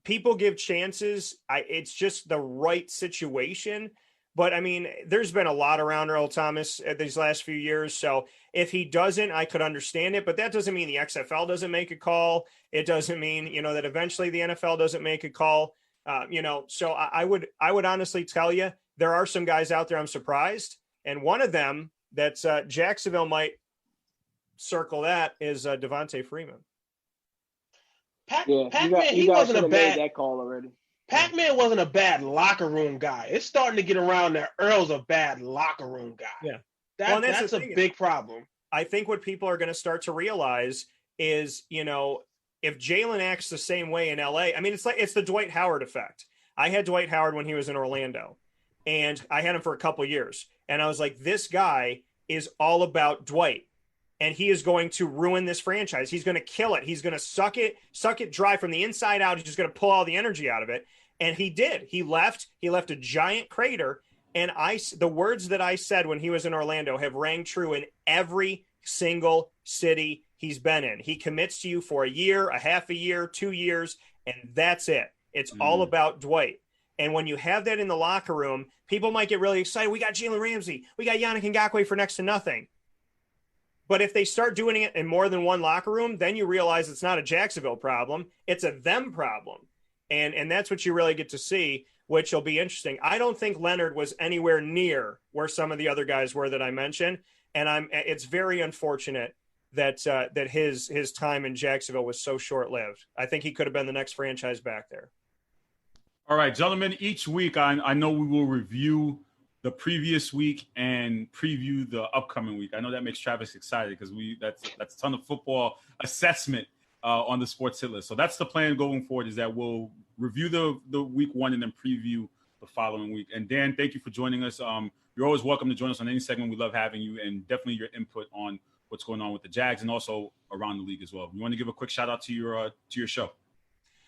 people give chances. It's just the right situation. But, I mean, there's been a lot around Earl Thomas these last few years. So if he doesn't, I could understand it. But that doesn't mean the XFL doesn't make a call. It doesn't mean, that eventually the NFL doesn't make a call. So I would honestly tell you there are some guys out there I'm surprised. And one of them that's Jacksonville might circle that is Devontae Freeman.
Pac-Man, he wasn't a bad
that call already.
Pac-Man wasn't a bad locker room guy. It's starting to get around that Earl's a bad locker room guy.
Yeah.
That's a big problem.
I think what people are going to start to realize is, if Jalen acts the same way in LA, I mean, it's the Dwight Howard effect. I had Dwight Howard when he was in Orlando, and I had him for a couple of years. And I was like, this guy is all about Dwight, and he is going to ruin this franchise. He's going to kill it. He's going to suck it dry from the inside out. He's just going to pull all the energy out of it. And he did. He left a giant crater. And the words that I said when he was in Orlando have rang true in every single city he's been in. He commits to you for a year, a half a year, 2 years, and that's it. It's all about Dwight. And when you have that in the locker room, people might get really excited. We got Jalen Ramsey. We got Yannick Ngakoue for next to nothing. But if they start doing it in more than one locker room, then you realize it's not a Jacksonville problem. It's a them problem. And that's what you really get to see, which will be interesting. I don't think Leonard was anywhere near where some of the other guys were that I mentioned. And it's very unfortunate that his time in Jacksonville was so short-lived. I think he could have been the next franchise back there.
All right, gentlemen, each week I know we will review the previous week and preview the upcoming week. I know that makes Travis excited because that's a ton of football assessment on the sports hit list. So that's the plan going forward, is that we'll review the week 1 and then preview the following week. And Dan, thank you for joining us. You're always welcome to join us on any segment. We love having you, and definitely your input on what's going on with the Jags and also around the league as well. You want to give a quick shout out to your show?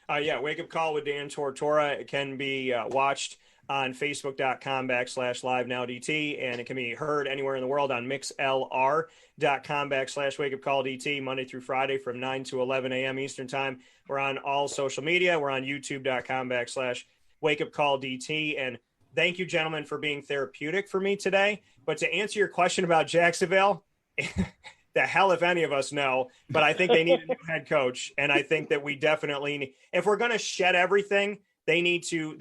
Wake Up Call with Dan Tortora. It can be watched on facebook.com/livenowdt, and it can be heard anywhere in the world on mixlr.com/wakeupcalldt Monday through Friday from 9 to 11 a.m. Eastern time. We're on all social media. We're on youtube.com/wakeupcalldt. And thank you, gentlemen, for being therapeutic for me today. But to answer your question about Jacksonville, the hell if any of us know, but I think they need a new head coach. And I think that we definitely need, if we're going to shed everything, they need to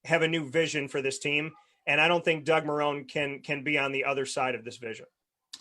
have a new vision for this team. And I don't think Doug Marrone can be on the other side of this vision.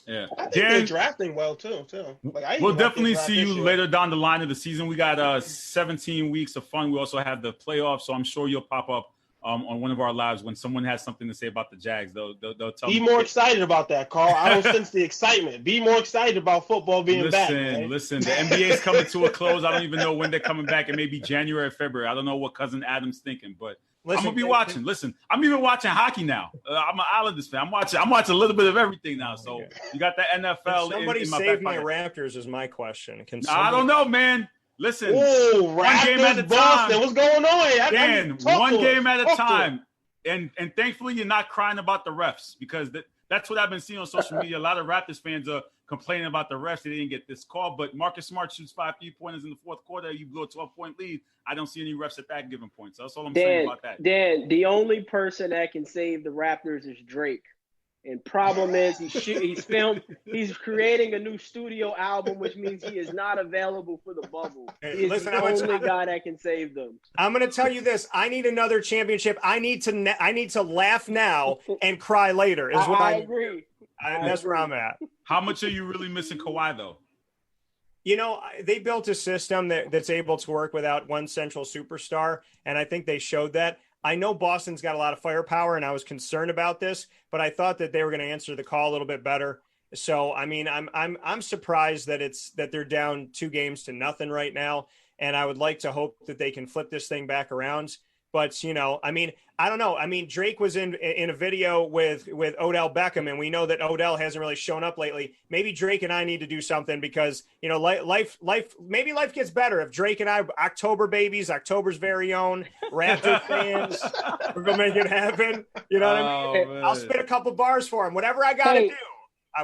Yeah,
I think they're drafting well too. Like,
we'll definitely see you later down the line of the season. We got 17 weeks of fun. We also have the playoffs, so I'm sure you'll pop up on one of our lives when someone has something to say about the Jags. They'll tell me.
Be more excited about that, Carl. I don't sense the excitement. Be more excited about football being back.
Listen, the NBA is coming to a close. I don't even know when they're coming back. It may be January or February. I don't know what Cousin Adam's thinking, but I'm gonna be watching. Listen, I'm even watching hockey now. I'm an Islanders fan. I'm watching a little bit of everything now. So you got the NFL.
Somebody save my Raptors is my question.
I don't know, man. Listen,
one game at a time. What's going on?
Dan, one game at a time. And thankfully you're not crying about the refs, because that's what I've been seeing on social media. A lot of Raptors fans are complaining about the refs. They didn't get this call, but Marcus Smart shoots 5 3-pointers in the fourth quarter. You blew a 12-point lead. I don't see any refs at that given point. So that's all I'm saying about that.
Dan, the only person that can save the Raptors is Drake. And problem is he's creating a new studio album, which means he is not available for the bubble. He is the only guy that can save them.
I'm going to tell you this: I need another championship. I need to laugh now and cry later. Is what I
agree.
That's where I'm at.
How much are you really missing Kawhi though?
You know, they built a system that's able to work without one central superstar, and I think they showed that. I know Boston's got a lot of firepower, and I was concerned about this, but I thought that they were going to answer the call a little bit better. So, I mean, I'm surprised that they're down 2-0 right now, and I would like to hope that they can flip this thing back around. But, you know, I mean, I don't know. I mean, Drake was in a video with Odell Beckham, and we know that Odell hasn't really shown up lately. Maybe Drake and I need to do something because, you know, life gets better if Drake and I, October babies, October's very own, Raptor fans, we're going to make it happen. You know what I mean? Man. I'll spit a couple bars for him. Whatever I got to do.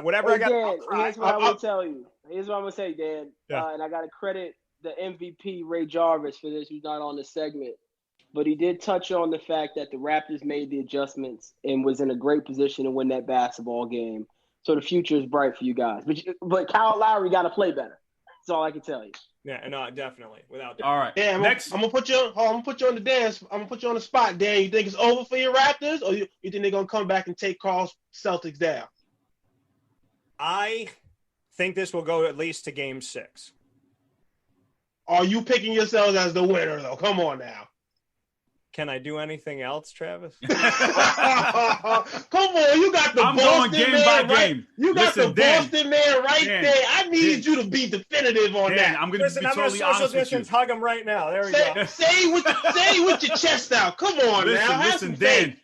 Whatever I got to do.
Here's what I'm going to tell you. Here's what I'm going to say, Dan. Yeah. And I got to credit the MVP, Ray Jarvis, for this, who's not on the segment. But he did touch on the fact that the Raptors made the adjustments and was in a great position to win that basketball game. So the future is bright for you guys. But Kyle Lowry got to play better. That's all I can tell you.
Yeah, no, definitely, without doubt.
All right.
Yeah, I'm gonna put you on the dance. I'm gonna put you on the spot, Dan. You think it's over for your Raptors, or you think they're gonna come back and take Carl's Celtics down?
I think this will go at least to Game 6.
Are you picking yourselves as the winner, though? Come on now.
Can I do anything else, Travis?
Come on, you got the Boston
game
man
by
right.
game.
You got
Listen,
the Boston man right
Dan,
there. I need you to be definitive on that.
I'm going to be totally honest with you.
Hug him right now. There we go.
Say with your chest out. Come on now.
Listen, Dan,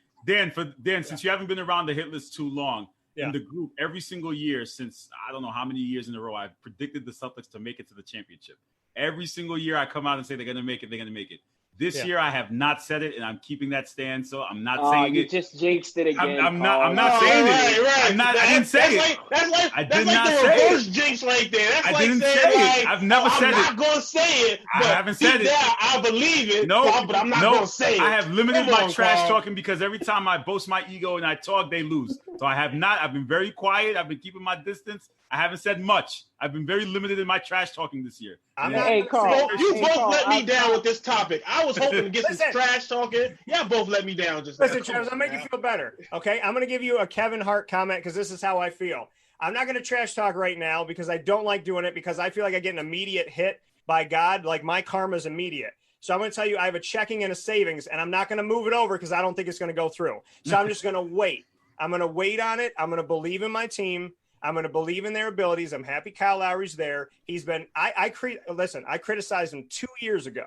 since you haven't been around the hit list too long, in the group, every single year since I don't know how many years in a row, I've predicted the Celtics to make it to the championship. Every single year I come out and say they're going to make it. They're going to make it. This year I have not said it, and I'm keeping that stand. So I'm not saying
you
it.
Just jinxed it again.
I'm not saying it.
Right.
I didn't say it.
That's like
the
reverse jinx right there. That's
I didn't say it. I've never said it.
I'm not gonna say it.
I haven't said it.
I believe it.
No,
but I'm not gonna say it.
I have limited my trash talking because every time I boast my ego and I talk, they lose. So I have not. I've been very quiet. I've been keeping my distance. I haven't said much. I've been very limited in my trash talking this year.
Hey, Carl.
You both let me down with this topic. I was hoping to get some trash talking. Y'all both let me down just now.
Listen, Travis, I'll make you feel better. Okay? I'm going to give you a Kevin Hart comment because this is how I feel. I'm not going to trash talk right now because I don't like doing it because I feel like I get an immediate hit by God. Like my karma is immediate. So I'm going to tell you I have a checking and a savings, and I'm not going to move it over because I don't think it's going to go through. So I'm just going to wait. I'm going to wait on it. I'm going to believe in my team. I'm going to believe in their abilities. I'm happy Kyle Lowry's there. He's been – I criticized him 2 years ago.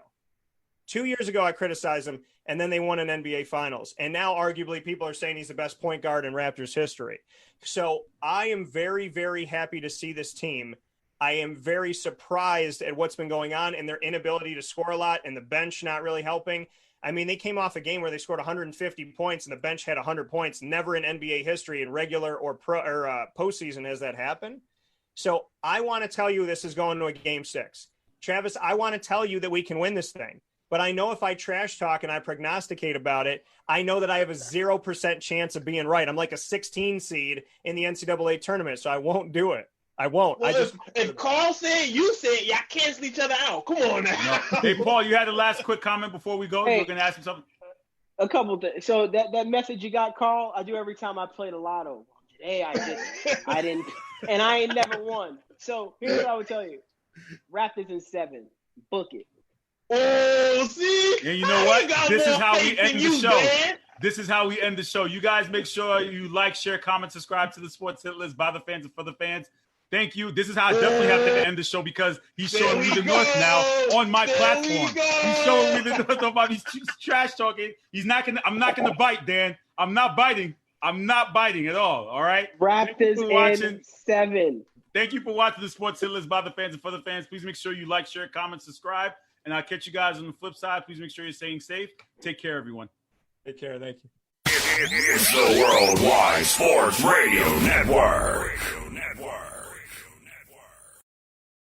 2 years ago, I criticized him, and then they won an NBA Finals. And now, arguably, people are saying he's the best point guard in Raptors history. So I am very, very happy to see this team. I am very surprised at what's been going on and their inability to score a lot and the bench not really helping. I mean, they came off a game where they scored 150 points and the bench had 100 points. Never in NBA history in regular or postseason has that happened. So I want to tell you this is going to a game 6. Travis, I want to tell you that we can win this thing. But I know if I trash talk and I prognosticate about it, I know that I have a 0% chance of being right. I'm like a 16 seed in the NCAA tournament, so I won't do it. I won't.
Well, if Carl said, you said, y'all cancel each other out. Come on now.
No. Hey, Paul, you had the last quick comment before we go.
Hey,
you were going to ask him something?
A couple things. So that message you got, Carl, I do every time I play the lotto. Today I didn't, and I ain't never won. So here's what I would tell you. Raptors in 7. Book it.
Oh, see?
And you know what? This is how we end the show. Man. This is how we end the show. You guys make sure you like, share, comment, subscribe to the Sports Hit List by the fans and for the fans. Thank you. This is how I definitely have to end the show because he's showing me the North now on my platform. He's showing me the North about he's trash talking. I'm not gonna bite, Dan. I'm not biting. I'm not biting at all. All right.
Raptors in 7.
Thank you for watching the Sports Hit List by the fans and for the fans. Please make sure you like, share, comment, subscribe, and I'll catch you guys on the flip side. Please make sure you're staying safe. Take care, everyone.
Take care. Thank you.
It's the Worldwide Sports Radio Network.